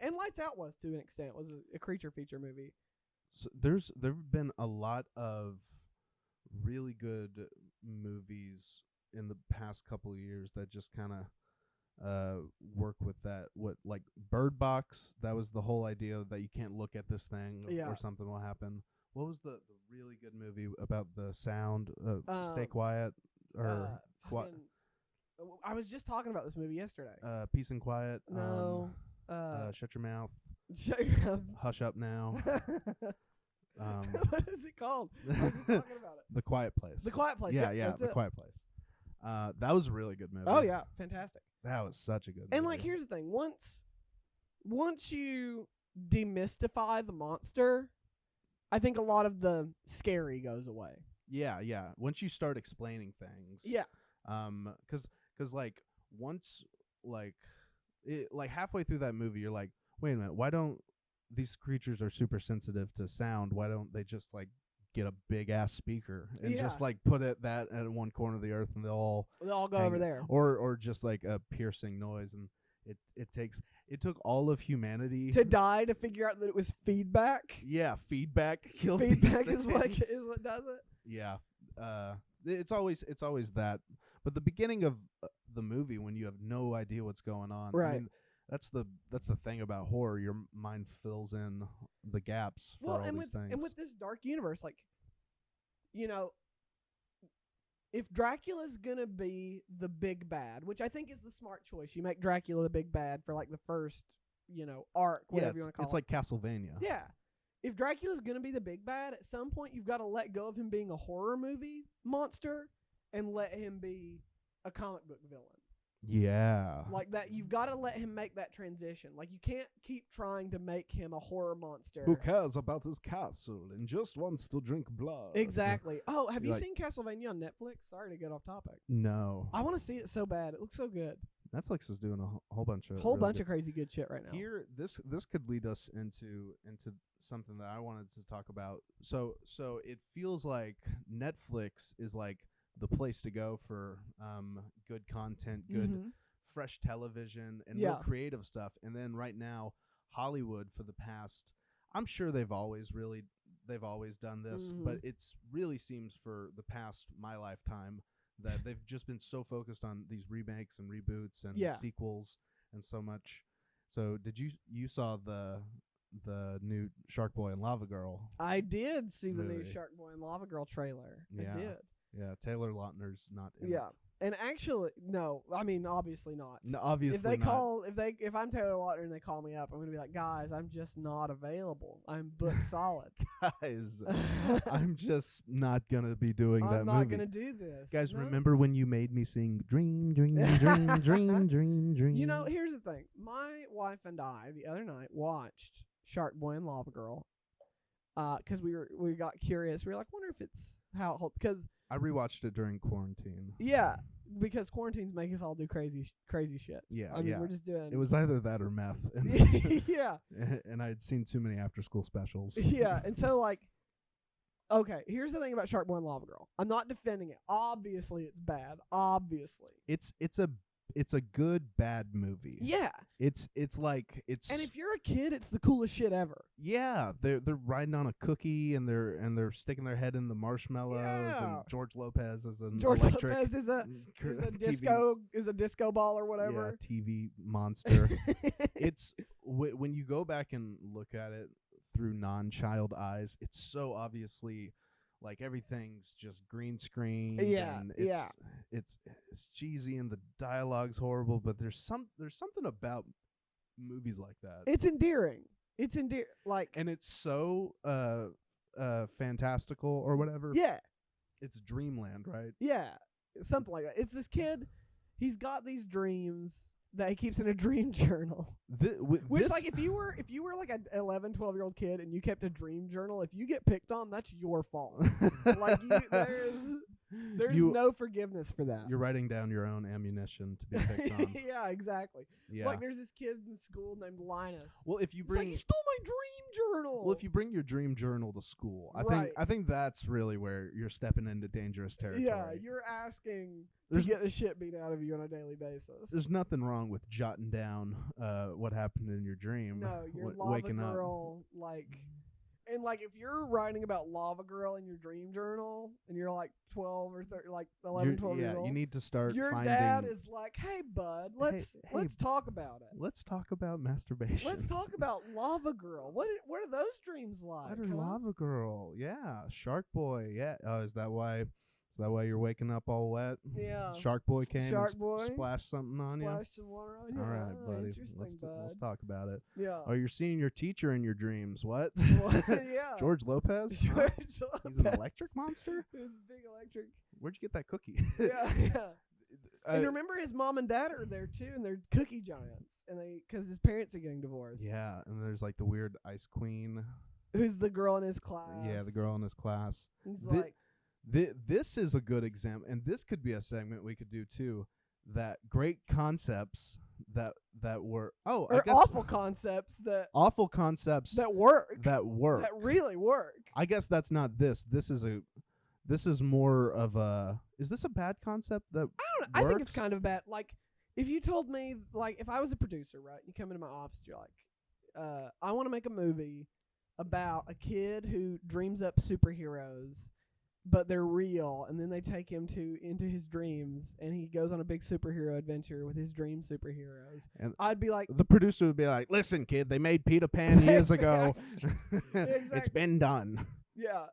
and Lights Out was to an extent was a creature feature movie. So there've been a lot of really good movies in the past couple of years that just kind of work with that. What, like Bird Box? That was the whole idea that you can't look at this thing or something will happen. What was the really good movie about the sound? Stay Quiet or what? I was just talking about this movie yesterday. Peace and Quiet. No. Shut Your Mouth. Shut Your Mouth. Hush Up Now. What is it called? I was just talking about it. The Quiet Place. The Quiet Place. Yeah, The Quiet Place. That was a really good movie. Oh yeah, fantastic. That was such a good movie. And like, here's the thing: once you demystify the monster, I think a lot of the scary goes away. Yeah. Once you start explaining things. Yeah. Because like once like halfway through that movie, you're like, wait a minute, why don't these creatures are super sensitive to sound? Why don't they just like get a big ass speaker and just like put that at one corner of the earth and they'll all go over there, or just like a piercing noise? And it took all of humanity to die to figure out that it was feedback. Yeah, feedback kills. Feedback is what does it. Yeah, it's always that. But the beginning of the movie, when you have no idea what's going on, right? I mean, that's the thing about horror. Your mind fills in the gaps for all these things. And with this dark universe, like, if Dracula's gonna be the big bad, which I think is the smart choice, you make Dracula the big bad for like the first, arc, whatever you want to call it. It's like Castlevania. Yeah. If Dracula's gonna be the big bad, at some point you've got to let go of him being a horror movie monster and let him be a comic book villain. Yeah. Like that, you've got to let him make that transition. Like, you can't keep trying to make him a horror monster. Who cares about his castle and just wants to drink blood? Exactly. Oh, have you seen Castlevania on Netflix? Sorry to get off topic. No. I want to see it so bad. It looks so good. Netflix is doing a whole bunch of crazy good shit right now. Here, this could lead us into something that I wanted to talk about. So it feels like Netflix is like the place to go for good content, good fresh television, and more creative stuff. And then right now, Hollywood for the past, I'm sure they've always done this, but it's really seems for the past my lifetime that they've just been so focused on these remakes and reboots and sequels and so much. So did you saw the new Shark Boy and Lava Girl? I did see the new Shark Boy and Lava Girl trailer. Yeah. I did. Yeah, Taylor Lautner's not in it. And actually, no, I mean, obviously not. No, obviously not. If I'm Taylor Lautner and they call me up, I'm going to be like, guys, I'm just not available. I'm booked solid. Guys, I'm just not going to be doing that movie. I'm not going to do this. Guys, remember when you made me sing Dream, Dream, Dream, Dream, Dream, Dream? Here's the thing. My wife and I, the other night, watched Shark Boy and Lava Girl because we got curious. We were like, wonder if it's how it holds. Because I rewatched it during quarantine. Yeah, because quarantines make us all do crazy shit. Yeah, I mean, yeah. we're just doing. It was either that or meth. And yeah. And I had seen too many after-school specials. Yeah, and so like, okay, here's the thing about Shark Boy and Lava Girl. I'm not defending it. Obviously, it's bad. Obviously. It's a good bad movie. Yeah. It's And if you're a kid, it's the coolest shit ever. Yeah, they're riding on a cookie and they're sticking their head in the marshmallows. Yeah. And George Lopez is an George electric Lopez is a TV, disco ball or whatever. Yeah, TV monster. It's when you go back and look at it through non-child eyes, it's so obviously like everything's just green screen. Yeah, and yeah. It's cheesy and the dialogue's horrible, but there's something about movies like that. It's endearing. Like, and it's so fantastical or whatever. Yeah. It's dreamland, right? Yeah. Something like that. It's this kid, he's got these dreams that he keeps in a dream journal. Which, like, if you were like an 11, 12-year-old kid and you kept a dream journal, if you get picked on, that's your fault. Like, there's no forgiveness for that. You're writing down your own ammunition to be picked on. Yeah, exactly. Yeah. Like, there's this kid in school named Linus. Well, if you bring, you stole my dream journal. Well, if you bring your dream journal to school, Right. I think that's really where you're stepping into dangerous territory. Yeah, you're asking to get the shit beat out of you on a daily basis. There's nothing wrong with jotting down what happened in your dream. No, you're Lava waking Girl, like, and like if you're writing about Lava Girl in your dream journal and you're like 12 or 13, like 11, 12 years old, you need to start. Your finding, dad is like, "Hey, bud, let's talk about it. Let's talk about masturbation. Let's talk about Lava Girl. What are those dreams like? What are Lava Girl? Yeah, Shark Boy. Yeah. Is that why you're waking up all wet? Yeah. Shark Boy came. Shark Boy splashed something on you. Splashed some water on you. All right, buddy. Interesting, Let's talk about it. Yeah. Oh, you're seeing your teacher in your dreams. What? Yeah. George Lopez? George Huh? Lopez. He's an electric monster? He's big electric. Where'd you get that cookie? Yeah. And remember, his mom and dad are there too, and they're cookie giants, and because his parents are getting divorced. Yeah, and there's like the weird ice queen. Who's the girl in his class? Yeah, the girl in his class. He's like, this is a good example, and this could be a segment we could do too. That great concepts that were awful concepts that work. That really work. I guess that's not this. This is more of a. Is this a bad concept that? I don't know. I think it's kind of bad. Like, if you told me, like, if I was a producer, right? You come into my office, you're like, I want to make a movie about a kid who dreams up superheroes, but they're real, and then they take him into his dreams, and he goes on a big superhero adventure with his dream superheroes. And I'd be like, the producer would be like, "Listen, kid, they made Peter Pan years ago. Exactly. It's been done." Yeah,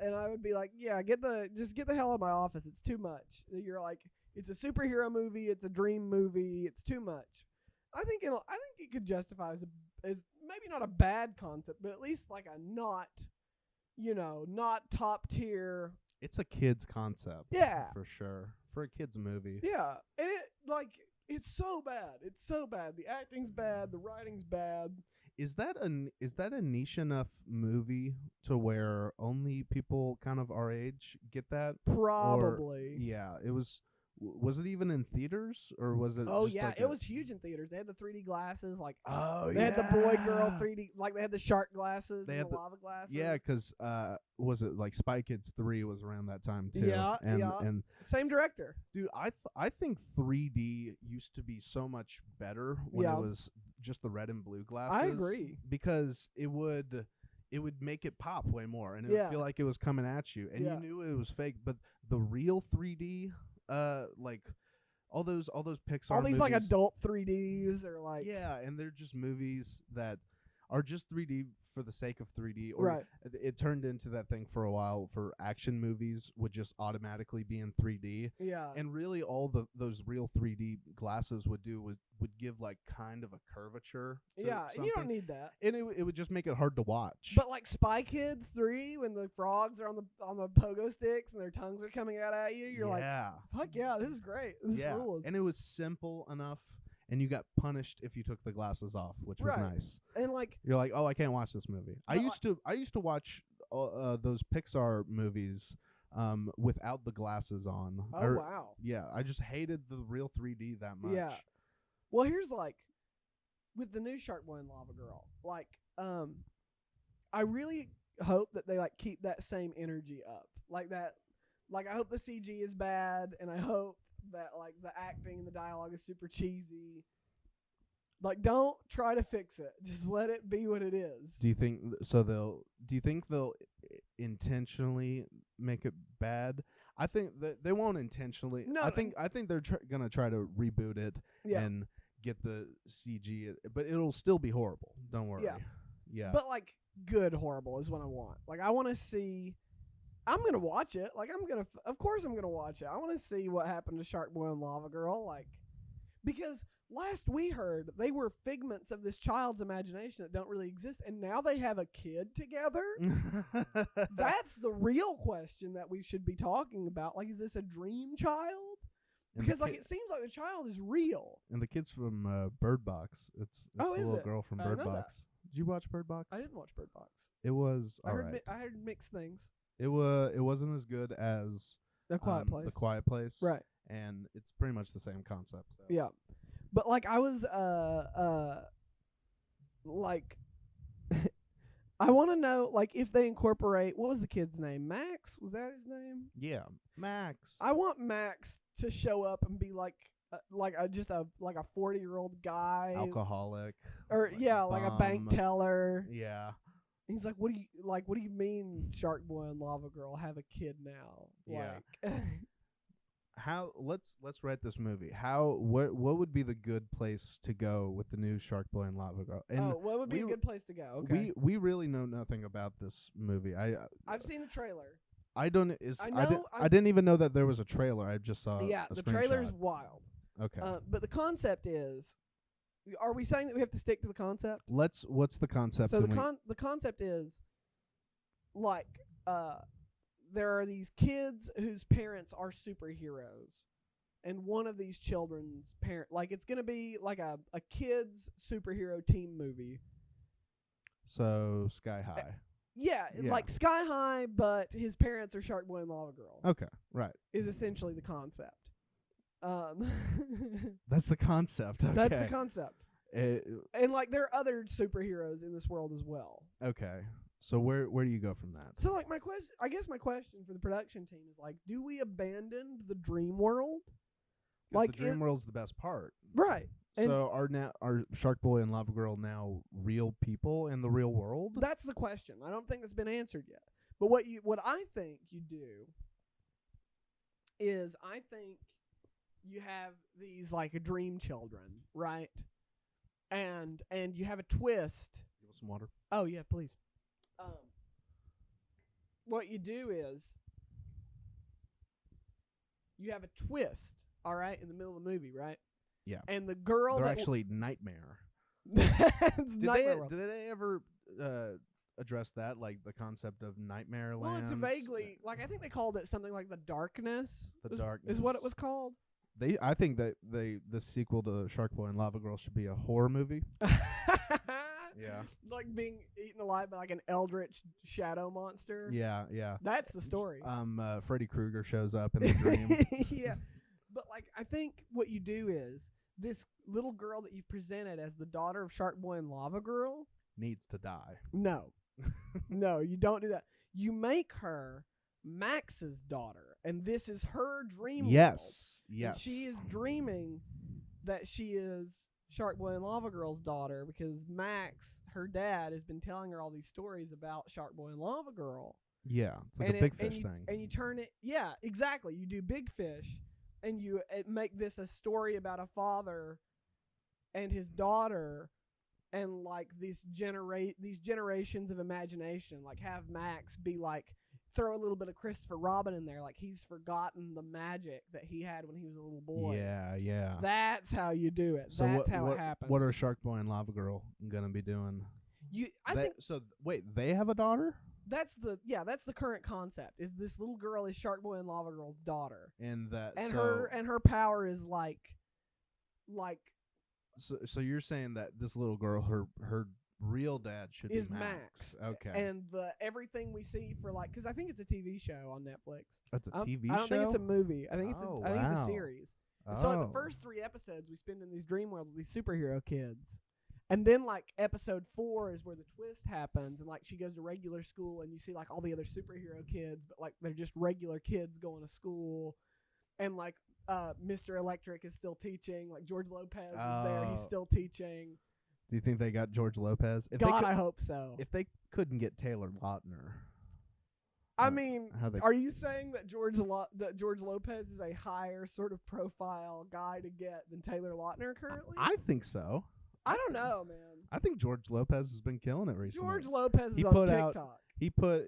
and I would be like, "Yeah, get the hell out of my office. It's too much." You're like, "It's a superhero movie. It's a dream movie. It's too much." I think it could justify as maybe not a bad concept, but at least like a not top tier. It's a kid's concept. Yeah, for sure, for a kid's movie. Yeah, and it's so bad. It's so bad. The acting's bad. The writing's bad. Is that a niche enough movie to where only people kind of our age get that? Probably. Yeah, it was. Was it even in theaters, or was it? Oh just yeah, like it was huge in theaters. They had the 3D glasses, like they had the boy girl 3D, like they had the shark glasses, they and had the lava glasses. Yeah, because was it like Spy Kids 3 was around that time too? Yeah, and same director. Dude, I think 3D used to be so much better when it was just the red and blue glasses. I agree, because it would make it pop way more, and it would feel like it was coming at you, and you knew it was fake. But the real 3D. Like all those Pixar all these movies, like adult 3Ds or like and they're just movies that are just 3D for the sake of 3D, or it turned into that thing for a while for action movies would just automatically be in 3D. Yeah, and really all those real 3D glasses would do would give like kind of a curvature. Yeah, and you don't need that, and it would just make it hard to watch. But like Spy Kids 3, when the frogs are on the pogo sticks and their tongues are coming out at you, you're like, fuck yeah, this is great. This rules. And it was simple enough. And you got punished if you took the glasses off, which was nice. And like you're like, oh, I can't watch this movie. I used to watch those Pixar movies without the glasses on. Oh, wow. Yeah, I just hated the real 3D that much. Yeah. Well, here's like with the new Shark Boy and Lava Girl. Like, I really hope that they like keep that same energy up. Like that. Like, I hope the CG is bad, and I hope that like the acting and the dialogue is super cheesy. Like, don't try to fix it. Just let it be what it is. Do you think so? Do you think they'll intentionally make it bad? I think that they won't intentionally. No, I think they're gonna try to reboot it Yeah. and get the CG, but it'll still be horrible. Don't worry. Yeah. Yeah. But like good horrible is what I want. Like, I want to see. I'm gonna watch it. Like, of course I'm gonna watch it. I want to see what happened to Shark Boy and Lava Girl. Like, because last we heard they were figments of this child's imagination that don't really exist, and now they have a kid together. That's the real question that we should be talking about. Like, is this a dream child? Because like it seems like the child is real. And the kid's from Bird Box. It's the little girl from Bird Box. Did you watch Bird Box? I didn't watch Bird Box. It was I alright. I heard mixed things. It wasn't as good as The Quiet Place. The Quiet Place. Right. And it's pretty much the same concept. So. Yeah. But like I was like I want to know like if they incorporate, what was the kid's name? Max? Was that his name? Yeah, Max. I want Max to show up and be like just a 40-year-old guy, Alcoholic. or like a bank teller. Yeah. He's like, what do you mean Shark Boy and Lava Girl have a kid now? Yeah. Like, how let's write this movie. What would be the good place to go with the new Shark Boy and Lava Girl? And what would be a good place to go? Okay. We really know nothing about this movie. I've seen the trailer. I didn't even know that there was a trailer. I just saw the trailer's wild. Okay. But the concept is, are we saying that we have to stick to the concept? What's the concept? So the concept is like there are these kids whose parents are superheroes, and one of these children's parent, like it's gonna be like a kids superhero team movie. So Sky High. Yeah, like Sky High, but his parents are Shark Boy and Lava Girl. Okay, right. Is essentially the concept. That's the concept. Okay. That's the concept. And like there are other superheroes in this world as well. Okay. So where do you go from that? So like my question for the production team is like, do we abandon the dream world? Like the dream world's the best part. Right. So are Shark Boy and Lava Girl now real people in the real world? That's the question. I don't think it's been answered yet. But what I think you do is I think you have these like dream children, right? And you have a twist. Give us some water. Oh yeah, please. What you do is you have a twist, all right, in the middle of the movie, right? Yeah. And the girl they're actually nightmare. Did they ever address that, like the concept of nightmare Well, lands? it's vaguely like I think they called it something like the darkness. Darkness is what it was called. I think that the sequel to Shark Boy and Lava Girl should be a horror movie. Yeah. Like being eaten alive by like an eldritch shadow monster. Yeah, yeah. That's the story. Freddy Krueger shows up in the dream. Yeah. But like I think what you do is this little girl that you presented as the daughter of Shark Boy and Lava Girl needs to die. No. No, you don't do that. You make her Max's daughter, and this is her dream world. Yes. And she is dreaming that she is Shark Boy and Lava Girl's daughter because Max, her dad, has been telling her all these stories about Shark Boy and Lava Girl. Yeah, it's like a Big Fish thing. And you turn it, yeah, exactly. You do Big Fish, and you make this a story about a father and his daughter, and like these generations of imagination. Like have Max be like, throw a little bit of Christopher Robin in there, like he's forgotten the magic that he had when he was a little boy. Yeah. That's how you do it. So that's how it happens. What are Shark Boy and Lava Girl gonna be doing? I think so. Wait, they have a daughter? That's the current concept. Is this little girl is Shark Boy and Lava Girl's daughter, and her power is like. So you're saying that this little girl, her real dad should is be Max. Okay. And everything we see for like, because I think it's a TV show on Netflix. That's a TV show? I don't think it's a movie. I think it's a series. Oh. So like the first 3 episodes we spend in these dream worlds with these superhero kids. And then like episode 4 is where the twist happens, and like she goes to regular school, and you see like all the other superhero kids, but like they're just regular kids going to school, and like Mr. Electric is still teaching, like George Lopez is there, he's still teaching. Do you think they got George Lopez? I hope so. If they couldn't get Taylor Lautner, I mean, are you saying that George Lopez is a higher sort of profile guy to get than Taylor Lautner currently? I think so. I don't know, man. I think George Lopez has been killing it recently. George Lopez is on TikTok.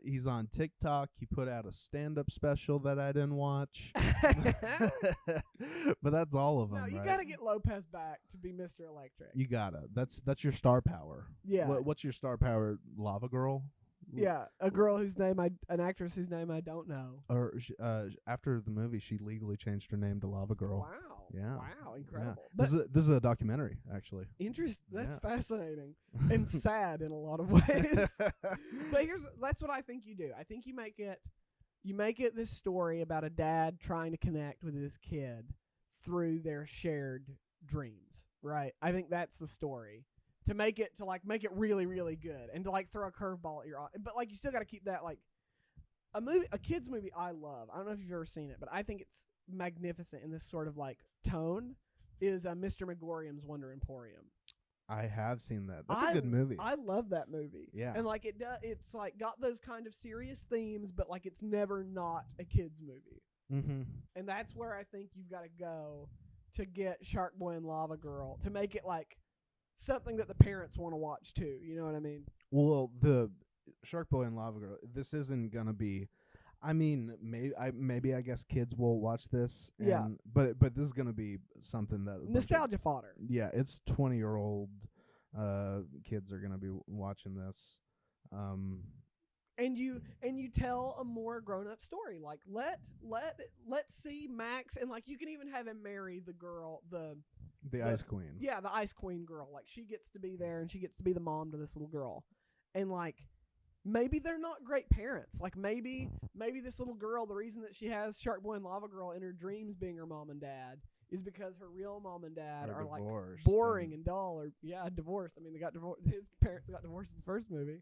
He's on TikTok. He put out a stand-up special that I didn't watch. But that's all of them. No, you right? gotta get Lopez back to be Mr. Electric. You gotta. That's your star power. Yeah. What's your star power? Lava Girl? Yeah, an actress whose name I don't know. Or after the movie, she legally changed her name to Lava Girl. Wow. Yeah. Wow, incredible. Yeah. This is a documentary, actually. That's fascinating and sad in a lot of ways. But that's what I think you do. I think you make it this story about a dad trying to connect with his kid through their shared dreams, right? I think that's the story. To make it really, really good, and to like throw a curveball at your audience. But like you still got to keep that like a kids movie I love. I don't know if you've ever seen it, but I think it's magnificent in this sort of like tone. Is Mr. Megorium's Wonder Emporium. I have seen that. That's a good movie. I love that movie. Yeah, and like it's like got those kind of serious themes, but like it's never not a kids movie. Mm-hmm. And that's where I think you've got to go to get Shark Boy and Lava Girl to make it like something that the parents want to watch too. You know what I mean? Well, the Shark Boy and Lava Girl, this isn't gonna be. I mean, maybe I guess kids will watch this. Yeah. But this is gonna be something that nostalgia fodder. Yeah, it's 20-year-old kids are gonna be watching this. And you tell a more grown up story. Like let's see Max, and like you can even have him marry the girl, the Ice Queen. Yeah, the Ice Queen girl. Like she gets to be there, and she gets to be the mom to this little girl. And like maybe they're not great parents. Like maybe this little girl, the reason that she has Shark Boy and Lava Girl in her dreams being her mom and dad is because her real mom and dad are like boring and dull, or divorced. I mean, they got divorced. His parents got divorced in the first movie.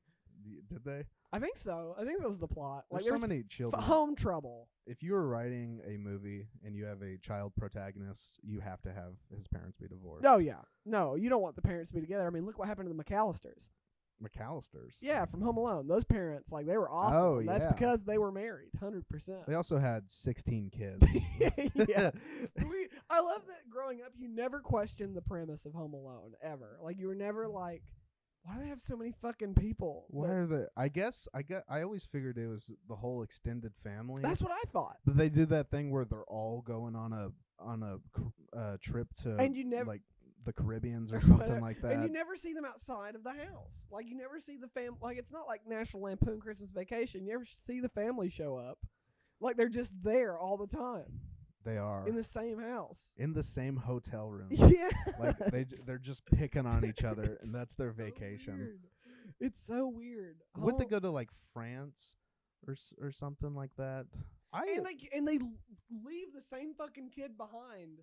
Did they? I think so. I think that was the plot. There's so many children. Home trouble. If you were writing a movie and you have a child protagonist, you have to have his parents be divorced. Oh, yeah. No, you don't want the parents to be together. I mean, look what happened to the McAllisters. McAllisters? Yeah, from Home Alone. Those parents, like, they were awful. Oh, yeah. That's because they were married, 100%. They also had 16 kids. Yeah. I love that growing up, you never questioned the premise of Home Alone, ever. Like, you were never like, why do they have so many fucking people? Why are they? I always figured it was the whole extended family. That's what I thought. But they do that thing where they're all going on a trip to and you never, like the Caribbeans or something like that. And you never see them outside of the house. Like you never see the family. Like it's not like National Lampoon Christmas Vacation. You never see the family show up. Like they're just there all the time. They are in the same house, in the same hotel room. Yeah, like they're just picking on each other, and that's their vacation. Weird. It's so weird. Would they go to like France or something like that? And they leave the same fucking kid behind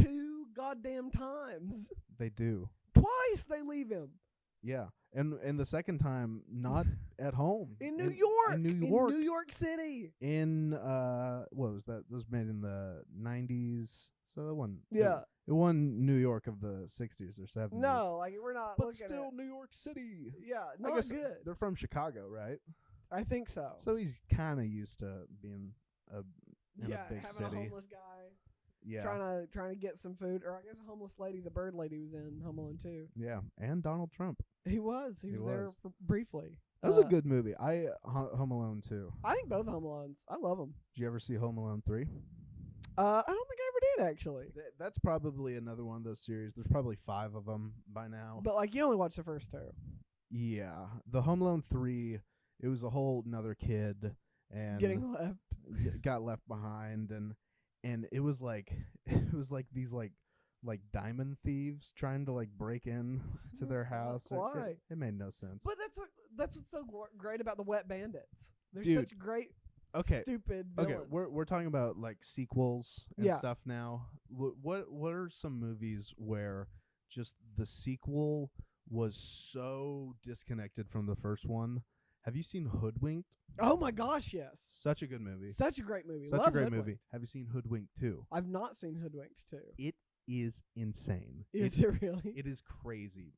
2 goddamn times. They do. Twice they leave him. Yeah, and the second time not at home in New York City. In what was that? That was made in the 90s. So that one. Yeah. It won New York of the 60s or 70s. No, like we're not. But looking still, at New York City. Yeah, not I guess good. They're from Chicago, right? I think so. So he's kind of used to being in a big having city. A homeless guy. Yeah. Trying to get some food, or I guess a homeless lady, the bird lady, was in Home Alone 2. Yeah, and Donald Trump. He was there for briefly. That was a good movie. Home Alone 2. I think both Home Alones. I love them. Did you ever see Home Alone 3? I don't think I ever did, actually. That's probably another one of those series. There's probably 5 of them by now. But like you only watched the first 2. Yeah, the Home Alone 3. It was a whole another kid and got left behind, and it was like these like like diamond thieves trying to like break in to their house. Why? It made no sense. But that's what's so great about the Wet Bandits. They're Dude, such great, okay, stupid villains. okay. We're talking about like sequels and Yeah. stuff now. What are some movies where just the sequel was so disconnected from the first one? Have you seen Hoodwinked? Oh my gosh, yes. Such a good movie. Such a great movie. Such Love a great Hoodwinked. movie. Have you seen Hoodwinked 2? I've not seen Hoodwinked 2. It is insane. Is it really? It is crazy.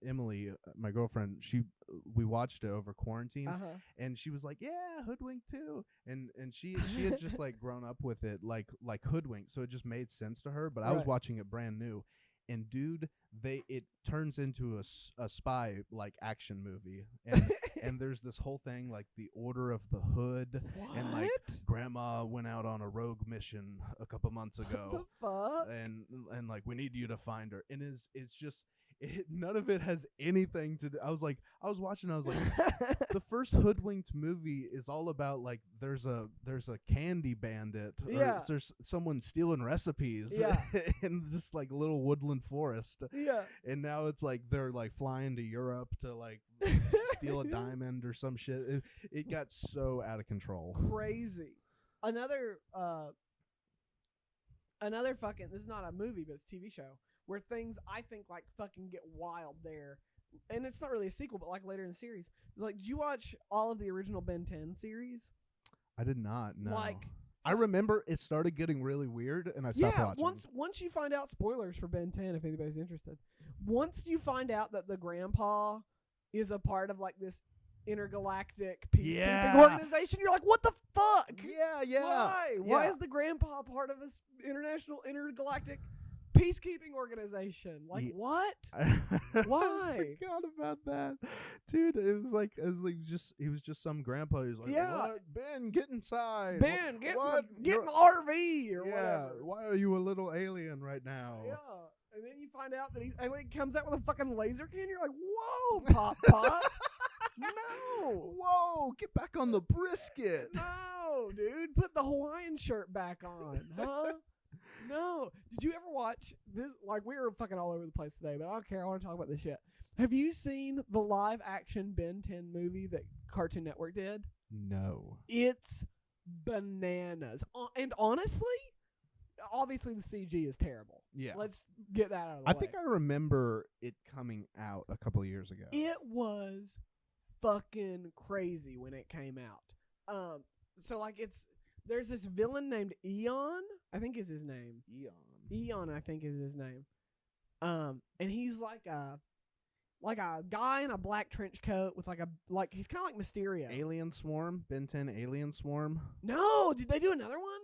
Emily, my girlfriend, we watched it over quarantine, and she was like, "Yeah, Hoodwinked 2," and she had just like grown up with it, like Hoodwinked, so it just made sense to her. But I was watching it brand new, and dude, it turns into a spy like action movie, and and there's this whole thing like the Order of the Hood, What? and like Grandma went out on a rogue mission a couple months ago. What the fuck? And like we need you to find her, and it's just none of it has anything to do. I was watching, I was like, the first Hoodwinked movie is all about like there's a candy bandit, or there's someone stealing recipes in this like little woodland forest, and now it's like they're like flying to Europe to like steal a diamond or some shit. It got so out of control. Crazy. Another fucking, this is not a movie, but it's a TV show where things I think like fucking get wild there. And it's not really a sequel, but like later in the series. Like, did you watch all of the original Ben 10 series? I did not, no. Like, I remember it started getting really weird, and I stopped watching. Once you find out, spoilers for Ben 10 if anybody's interested. Once you find out that the grandpa is a part of like this intergalactic peacekeeping organization, you're like, what the fuck? Yeah. Why is the grandpa part of this international intergalactic peacekeeping organization? Like, what? Why? I forgot about that, dude. It was like he was just some grandpa. He was like, "What, Ben? Get inside. Ben, get in the RV or whatever. Why are you a little alien right now?" Yeah. And then you find out that he comes out with a fucking laser cannon. You're like, whoa, Pop. No. Whoa, get back on the brisket. No, dude. Put the Hawaiian shirt back on, huh? No. Did you ever watch this? Like, we were fucking all over the place today, but I don't care. I want to talk about this shit. Have you seen the live action Ben 10 movie that Cartoon Network did? No. It's bananas. And honestly, obviously the CG is terrible. Yeah. Let's get that out of the way. I think I remember it coming out a couple of years ago. It was fucking crazy when it came out. So like there's this villain named Eon, I think is his name. Eon, I think is his name. And he's like a guy in a black trench coat with he's kind of like Mysterio. Alien Swarm, Ben 10 Alien Swarm. No, did they do another one?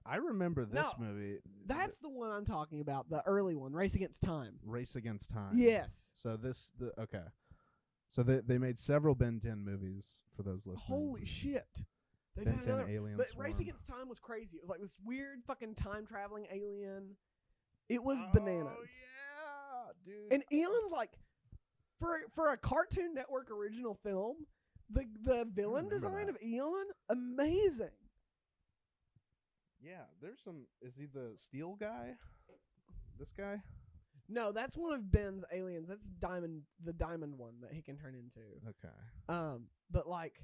I remember this movie. That's the one I'm talking about, the early one, Race Against Time. Race Against Time. Yes. So okay. So they made several Ben 10 movies for those listening. Holy shit. Ben 10 Alien But Swarm. Race Against Time was crazy. It was like this weird fucking time traveling alien. It was bananas. Oh yeah, dude. And Eon's like, for a Cartoon Network original film, the villain design of Eon, amazing. Yeah, there's some. Is he the steel guy? This guy? No, that's one of Ben's aliens. That's the diamond one that he can turn into. Okay. But like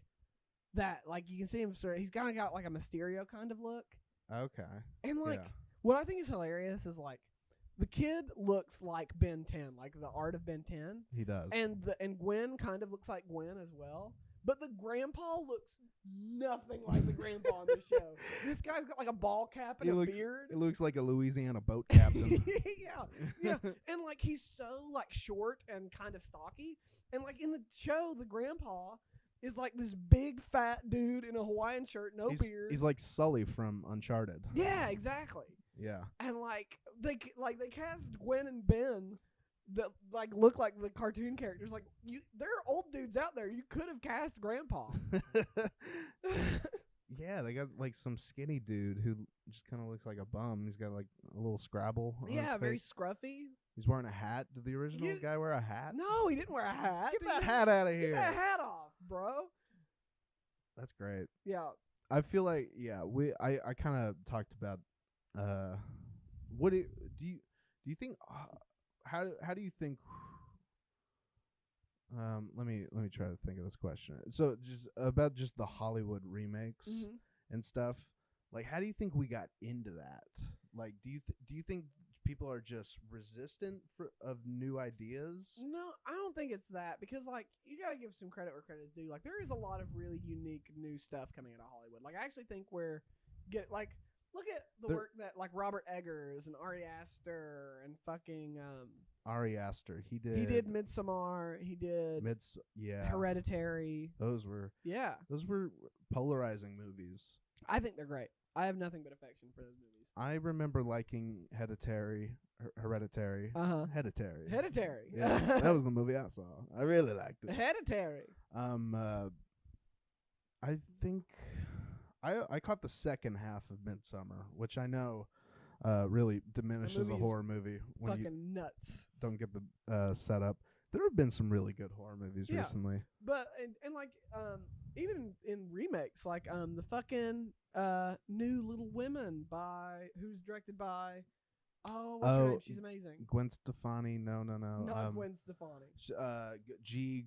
that, like you can see him. He's kind of got like a Mysterio kind of look. Okay. And like what I think is hilarious is like the kid looks like Ben 10, like the art of Ben 10. He does. And Gwen kind of looks like Gwen as well. But the grandpa looks nothing like the grandpa on the show. This guy's got like a ball cap and a beard. It looks like a Louisiana boat captain. Yeah. And like he's so like short and kind of stocky. And like in the show, the grandpa is like this big fat dude in a Hawaiian shirt, beard. He's like Sully from Uncharted. Yeah, exactly. Yeah. And like they cast Gwen and Ben that like look like the cartoon characters. Like there are old dudes out there. You could have cast Grandpa. Yeah, they got like some skinny dude who just kind of looks like a bum. He's got like a little Scrabble on his face. Very scruffy. He's wearing a hat. Did the original guy wear a hat? No, he didn't wear a hat. Get that hat out of here. Get that hat off, bro. That's great. Yeah. I feel like I kind of talked about what do you think? How do you think? Let me try to think of this question. So just about just the Hollywood remakes and stuff. Like, how do you think we got into that? Like, do you think people are just resistant of new ideas? No, I don't think it's that, because like you got to give some credit where credit is due. Like, there is a lot of really unique new stuff coming out of Hollywood. Like, I actually think look at the work that like Robert Eggers and Ari Aster and fucking Ari Aster, he did Midsommar, he did Hereditary. Those were polarizing movies. I think they're great. I have nothing but affection for those movies. I remember liking Hereditary. Hereditary. Yeah, that was the movie I saw. I really liked it. Hereditary. I think I caught the second half of Midsummer, which I know really diminishes a horror movie when fucking you nuts. Don't get the setup. There have been some really good horror movies recently. But and like even in remakes, like the fucking new Little Women who's directed by what's her name? She's amazing. Gwen Stefani. No. Not Gwen Stefani.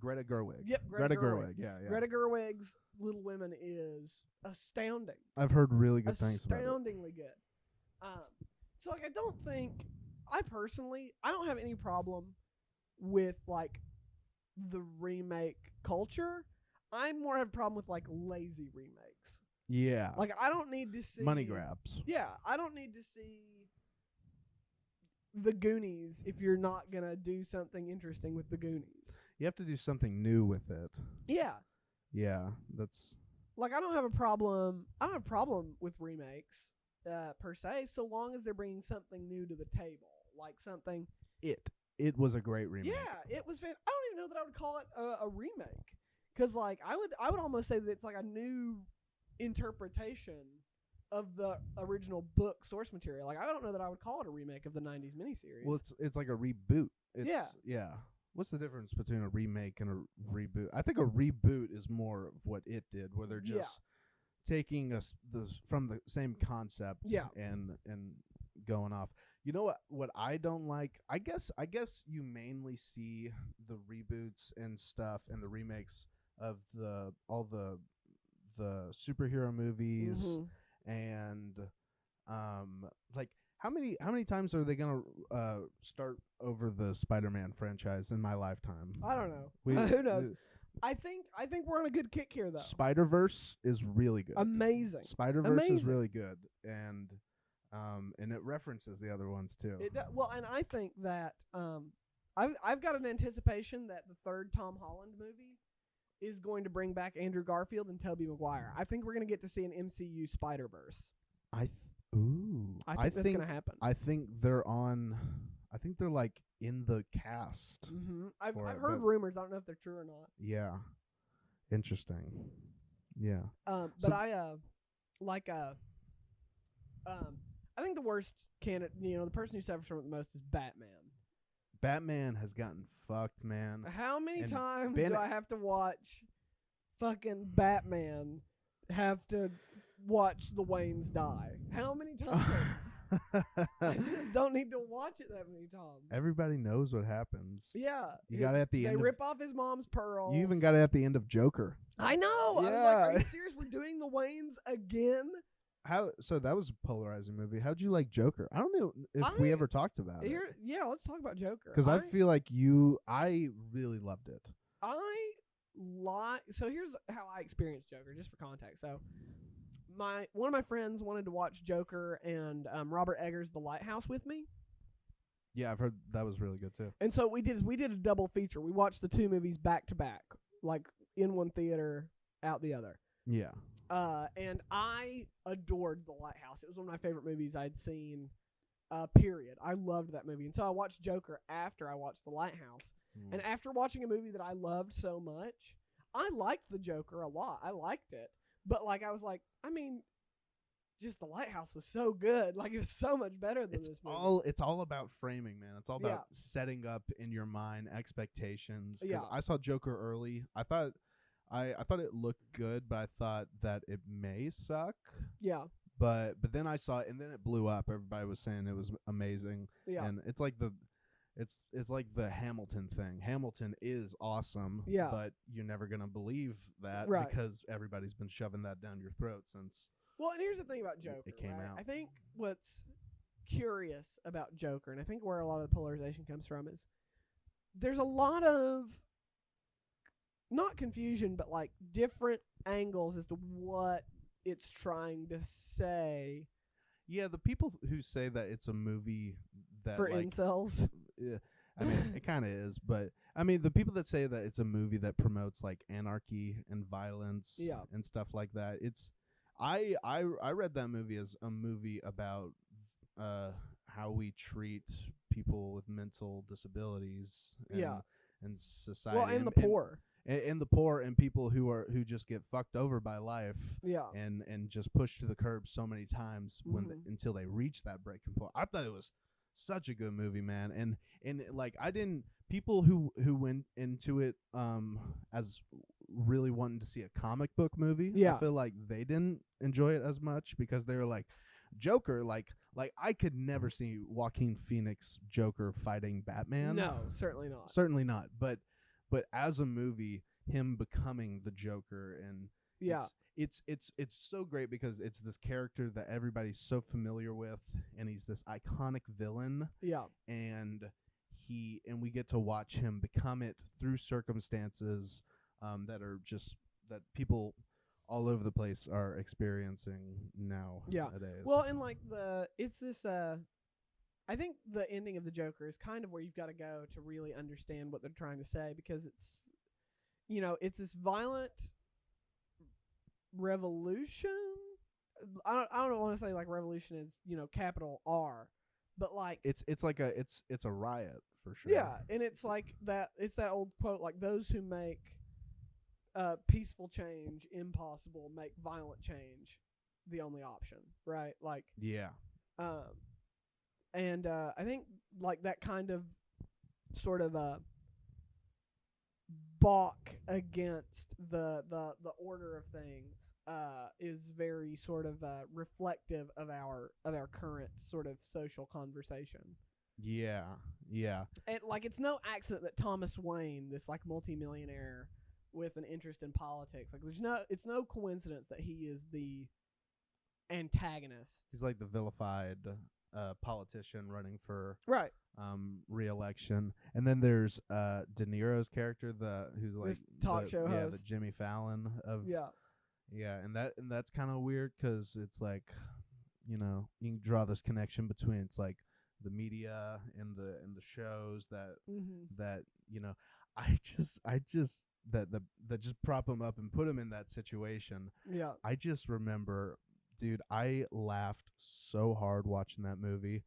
Greta Gerwig. Yep, Greta Gerwig. Yeah. Greta Gerwig's Little Women is astounding. I've heard really good things about it. Astoundingly good. So like I personally don't have any problem with like the remake culture. I more have a problem with like lazy remakes. Yeah. Like I don't need to see money grabs. Yeah, I don't need to see the Goonies if you're not gonna do something interesting with the Goonies. You have to do something new with it. Yeah. Yeah, that's like I don't have a problem with remakes per se, so long as they're bringing something new to the table, like something. It was a great remake. Yeah, it was. I don't even know that I would call it a remake, because like I would almost say that it's like a new interpretation of the original book source material. Like I don't know that I would call it a remake of the '90s miniseries. Well, it's like a reboot. Yeah. What's the difference between a remake and a reboot? I think a reboot is more of what it did, where they're just taking from the same concept and going off. You know what I don't like? I guess you mainly see the reboots and stuff and the remakes of all the superhero movies and like how many times are they gonna start over the Spider-Man franchise in my lifetime? I don't know. Who knows? I think we're on a good kick here though. Spider-Verse is really good. Amazing. Spider-Verse is really good, and it references the other ones too. Well, and I think that I've got an anticipation that the third Tom Holland movie is going to bring back Andrew Garfield and Tobey Maguire. I think we're going to get to see an MCU Spider-Verse. I think that's going to happen. I think they're like in the cast. I've heard rumors. I don't know if they're true or not. Yeah. Interesting. Yeah. But I think the worst candidate, the person who suffers from it the most is Batman. Batman has gotten fucked, man. How many times do I have to watch fucking Batman have to watch the Waynes die? How many times? I just don't need to watch it that many times. Everybody knows what happens. Yeah. You got it at the end. They rip off his mom's pearls. You even got it at the end of Joker. I know. Yeah. I was like, are you serious? We're doing the Waynes again? So that was a polarizing movie. How'd you like Joker? I don't know if we ever talked about it. Yeah, let's talk about Joker. Because I feel like I really loved it. So here's how I experienced Joker, just for context. So one of my friends wanted to watch Joker and Robert Eggers' The Lighthouse with me. Yeah, I've heard that was really good too. And so we did a double feature. We watched the two movies back to back, like in one theater, out the other. Yeah. And I adored The Lighthouse. It was one of my favorite movies I'd seen, period. I loved that movie. And so I watched Joker after I watched The Lighthouse. And after watching a movie that I loved so much, I liked The Joker a lot. I liked it. But, like, I was like, just The Lighthouse was so good. Like, it was so much better than this movie. It's all about framing, man. It's all about setting up in your mind expectations. Yeah. I saw Joker early. I thought it looked good, but I thought that it may suck. Yeah. But then I saw it, and then it blew up. Everybody was saying it was amazing. Yeah. And it's like it's like the Hamilton thing. Hamilton is awesome, Yeah. but you're never going to believe that Right. because everybody's been shoving that down your throat since Well, and here's the thing about Joker. it came right? out. I think what's curious about Joker, and I think where a lot of the polarization comes from, is there's a lot of not confusion, but like different angles as to what it's trying to say. Yeah, the people who say that it's a movie that for like incels. Yeah, I mean, it kind of is, but I mean, the people that say that it's a movie that promotes like anarchy and violence Yeah. and stuff like that, it's I read that movie as a movie about how we treat people with mental disabilities and, Yeah. and society. Well, and the poor. And the poor and people who just get fucked over by life Yeah. and just pushed to the curb so many times until they reach that breaking point. I thought it was such a good movie, man. And like I didn't people who went into it as really wanting to see a comic book movie, Yeah. I feel like they didn't enjoy it as much because they were like Joker, like I could never see Joaquin Phoenix Joker fighting Batman. No, certainly not. Certainly not. But as a movie, him becoming the Joker and Yeah. it's so great because it's this character that everybody's so familiar with, and he's this iconic villain. Yeah. And we get to watch him become it through circumstances that are just that people all over the place are experiencing nowadays. Well, and like it's this I think the ending of the Joker is kind of where you've got to go to really understand what they're trying to say, because it's it's this violent revolution. I don't want to say like revolution is capital R, but like it's a riot for sure. Yeah, and it's like that. It's that old quote, like those who make peaceful change impossible make violent change the only option, right? Like yeah. And I think like that kind of sort of balk against the order of things is very sort of reflective of our current sort of social conversation. Yeah, yeah. And like it's no accident that Thomas Wayne, this like multimillionaire with an interest in politics, like it's no coincidence that he is the antagonist. He's like the vilified politician running for right re-election. And then there's De Niro's character, who's like this talk show host. Yeah, the Jimmy Fallon of and that's kind of weird because it's like you can draw this connection between it's like the media and the shows that that I just that just prop him up and put him in that situation. Yeah, I just remember, dude, I laughed so hard watching that movie.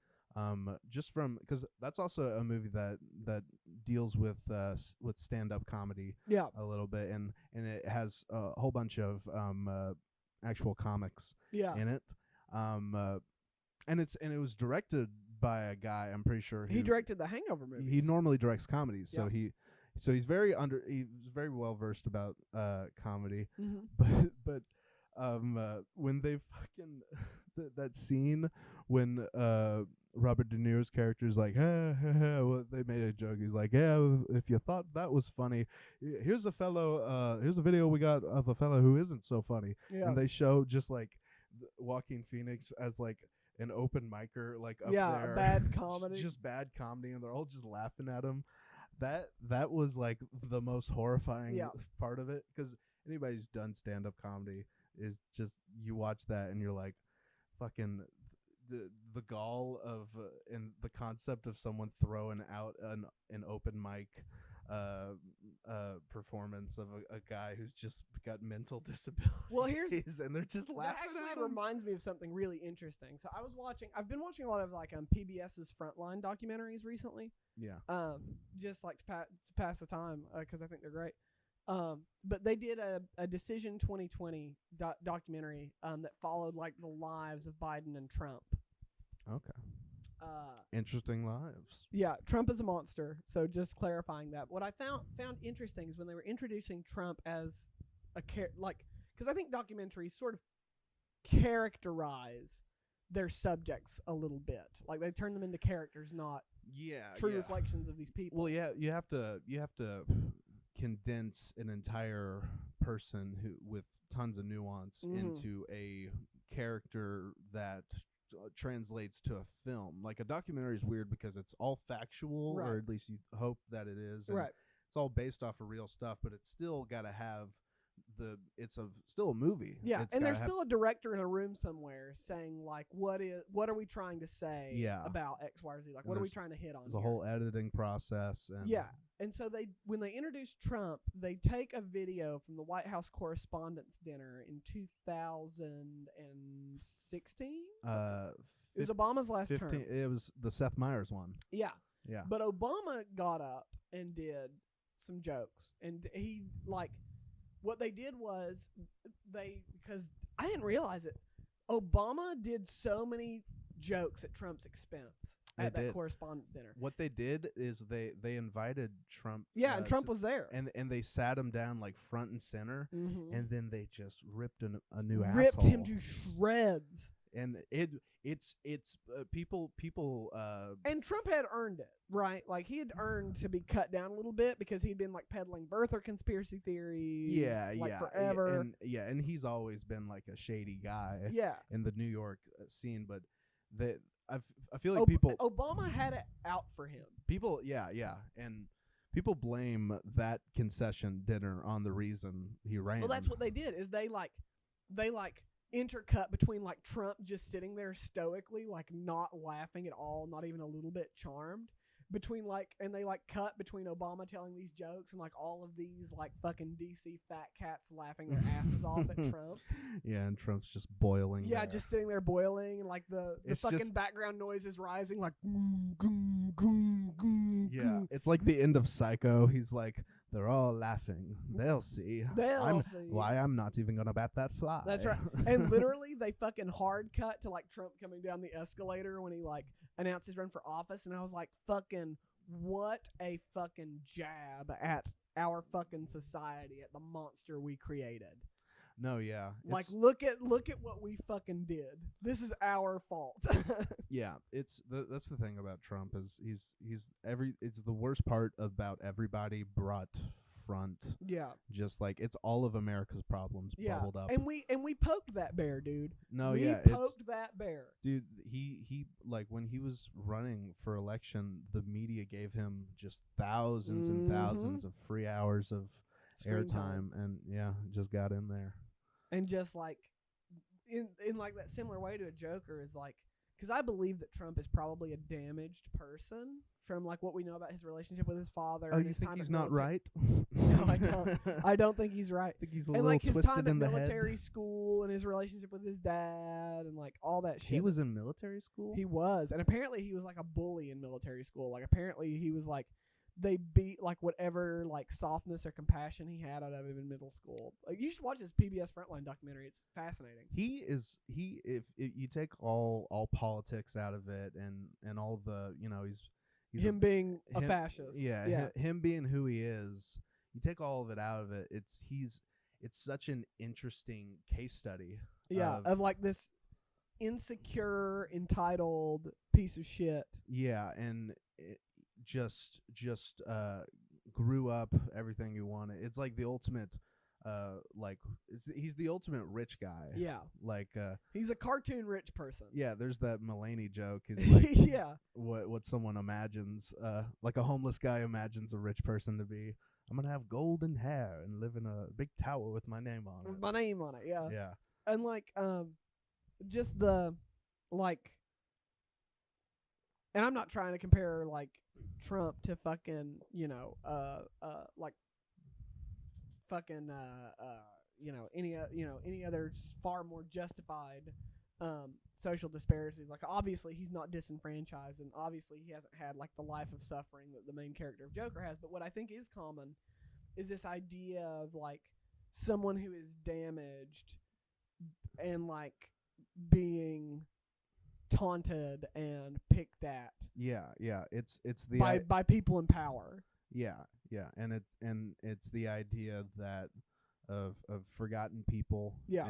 Just from because that's also a movie that deals with stand-up comedy a little bit, and it has a whole bunch of actual comics in it. And it was directed by a guy, I'm pretty sure he directed the Hangover movies. He normally directs comedies, so he's very well versed about comedy. But when they fucking that scene when Robert De Niro's character is like, well, they made a joke. He's like, yeah, if you thought that was funny, here's a video we got of a fellow who isn't so funny. And they show just like Joaquin Phoenix as like an open micer, like up there, bad comedy, just bad comedy, and they're all just laughing at him. That was like the most horrifying part of it, because anybody who's done stand-up comedy is just, you watch that and you're like, fucking the gall of and the concept of someone throwing out an open mic performance of a guy who's just got mental disabilities. Well, and they're just laughing that at him. reminds me of something really interesting. So I've been watching a lot of like PBS's Frontline documentaries recently. Yeah. Just like to pass the time because I think they're great. But they did a Decision 2020 documentary that followed like the lives of Biden and Trump. Okay. Interesting lives. Yeah, Trump is a monster. So just clarifying that. What I found interesting is when they were introducing Trump as a because I think documentaries sort of characterize their subjects a little bit. Like they turn them into characters, not true reflections of these people. Well, yeah, you have to condense an entire person who with tons of nuance into a character that translates to a film. Like a documentary is weird because it's all factual, or at least you hope that it is. And it's all based off of real stuff, but it's still got to have still a movie. Yeah, and there's still a director in a room somewhere saying like, what are we trying to say about X, Y, or Z? Like, what are we trying to hit on? There's a whole editing process. And and so when they introduced Trump, they take a video from the White House Correspondents' Dinner in 2016. It was Obama's last term. It was the Seth Meyers one. Yeah. But Obama got up and did some jokes, and he what they did was because I didn't realize it, Obama did so many jokes at Trump's expense at that Correspondents' Dinner. What they did is they invited Trump. Yeah, and Trump was there. And they sat him down like front and center, and then they just ripped a new asshole. Ripped him to shreds. And it's people and Trump had earned it, right? Like he had earned to be cut down a little bit because he'd been like peddling birther conspiracy theories forever. And he's always been like a shady guy in the New York scene, but I feel like Obama had it out for him. And people blame that concession dinner on the reason he ran. Well, that's what they did. Is they intercut between like Trump just sitting there stoically, like not laughing at all, not even a little bit charmed, and they cut between Obama telling these jokes and like all of these like fucking DC fat cats laughing their asses off at Trump. Yeah, and Trump's just boiling. Yeah, just sitting there boiling, and like the fucking background noise is rising, like goom, goom, goom, goom. Yeah, it's like the end of Psycho. He's like, they're all laughing. They'll see. Why I'm not even gonna bat that fly. That's right. And literally, they fucking hard cut to like Trump coming down the escalator when he like announced his run for office, and I was like, fucking, what a fucking jab at our fucking society, at the monster we created. No, yeah. Like, look at what we fucking did. This is our fault. Yeah, that's the thing about Trump is it's the worst part about everybody brought front. Yeah. Just like it's all of America's problems bubbled up. And we poked that bear, dude. We poked that bear. Dude, he like when he was running for election, the media gave him just thousands and thousands of free hours of airtime, and just got in there. And just like in like that similar way to a Joker is like, because I believe that Trump is probably a damaged person from like what we know about his relationship with his father. Oh, and you his think time he's at not right? No, I don't. I don't think he's right. I think he's a and little like his twisted time in at the military head. school and his relationship with his dad and like all that shit. He was in military school? He was. And apparently he was like a bully in military school. Like apparently he was like, they beat like whatever like softness or compassion he had out of him in middle school. Like you should watch this PBS Frontline documentary. It's fascinating. If you take all politics out of it and all the he's him being a fascist. Yeah. Him being who he is. You take all of it out of it. It's such an interesting case study. Yeah, of like this insecure, entitled piece of shit. Yeah, and it just grew up everything he wanted. It's like the ultimate he's the ultimate rich guy. Yeah. Like he's a cartoon rich person. Yeah, there's that Mulaney joke. He's like yeah. What someone imagines, like a homeless guy imagines a rich person to be. I'm gonna have golden hair and live in a big tower with my name on it. With my name on it, yeah. Yeah. And like just the like, and I'm not trying to compare like Trump to fucking like fucking any other far more justified social disparities. Like obviously he's not disenfranchised, and obviously he hasn't had like the life of suffering that the main character of Joker has. But what I think is common is this idea of like someone who is damaged and like being taunted and picked at. Yeah. It's the by people in power. Yeah, and it's the idea that of forgotten people. Yeah.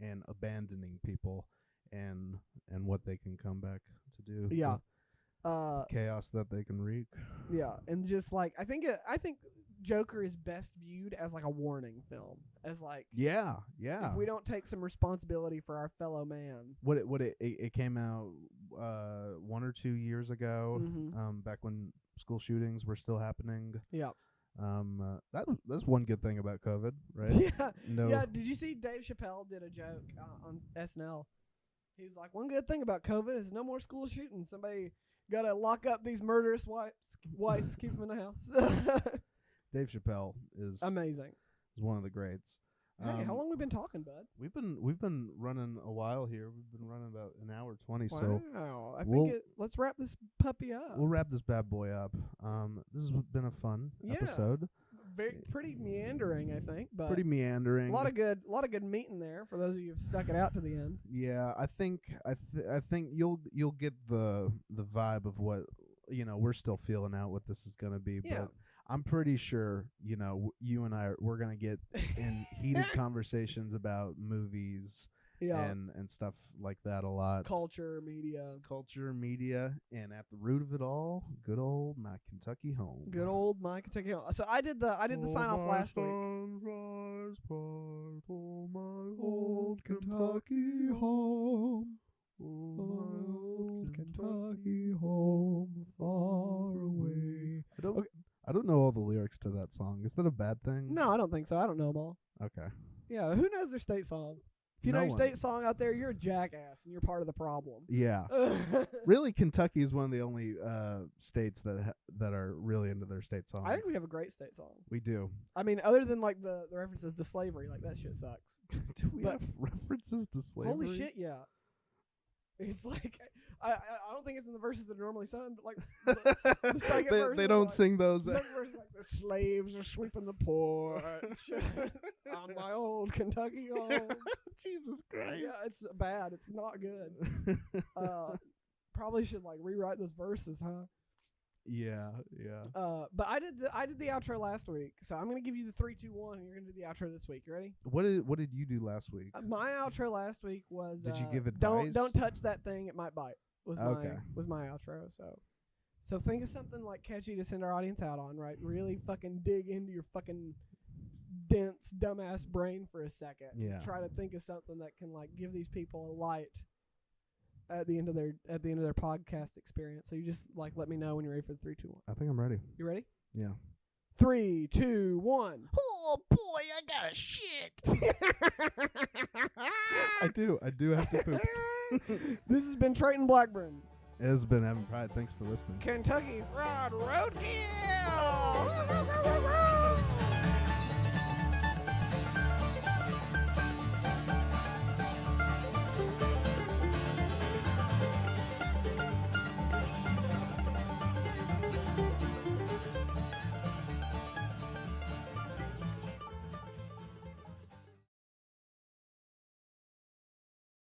and abandoning people and what they can come back to do. Yeah. The chaos that they can wreak. Yeah, and just like I think Joker is best viewed as like a warning film, as like Yeah. if we don't take some responsibility for our fellow man. It came out 1 or 2 years ago, back when school shootings were still happening. Yeah. That's one good thing about COVID, right? Yeah. No. Yeah. Did you see Dave Chappelle did a joke on SNL? He's like, one good thing about COVID is no more school shootings. Somebody gotta lock up these murderous whites, keep them in the house. Dave Chappelle is amazing. Is one of the greats. Hey, how long we been talking, bud? We've been running a while here. We've been running about an hour 20. Wow. So I think let's wrap this puppy up. We'll wrap this bad boy up. This has been a fun episode. Pretty meandering, I think, but pretty meandering. A lot of good meat in there for those of you who've stuck it out to the end. Yeah, I think you'll get the vibe of what we're still feeling out what this is gonna be, but I'm pretty sure you and we're gonna get in heated conversations about movies. Yeah. And stuff like that a lot. Culture, media, and at the root of it all, good old my Kentucky home. Good old my Kentucky home. So I did the sign off last week. My old Kentucky home. Oh, my old Kentucky home, far away. I don't know all the lyrics to that song. Is that a bad thing? No, I don't think so. I don't know them all. Okay. Yeah, who knows their state song? If you know your state song out there, you're a jackass and you're part of the problem. Yeah. Really, Kentucky is one of the only states that are really into their state song. I think we have a great state song. We do. I mean, other than like the references to slavery, like that shit sucks. Do we have references to slavery? Holy shit, yeah. It's like I don't think it's in the verses that are normally sung, but like the second verse. They don't sing those. The second verse is like the slaves are sweeping the porch on my old Kentucky home. Jesus Christ. Yeah, it's bad. It's not good. Probably should like rewrite those verses, huh? Yeah. But I did the outro last week, so I'm gonna give you the 3, 2, 1, and you're gonna do the outro this week. You ready? What did you do last week? My outro last week was. Did you give advice? Don't touch that thing; it might bite. Was my outro. So think of something like catchy to send our audience out on, right? Really fucking dig into your fucking dense dumbass brain for a second. Yeah. Try to think of something that can like give these people a light at the end of their podcast experience. So you just like let me know when you're ready for the 3, 2, 1. I think I'm ready. You ready? Yeah. 3, 2, 1. Oh boy, I got a shit. I do have to poop. This has been Treyton Blackburn. It has been Evan Pride. Thanks for listening. Kentucky Fried Roadkill.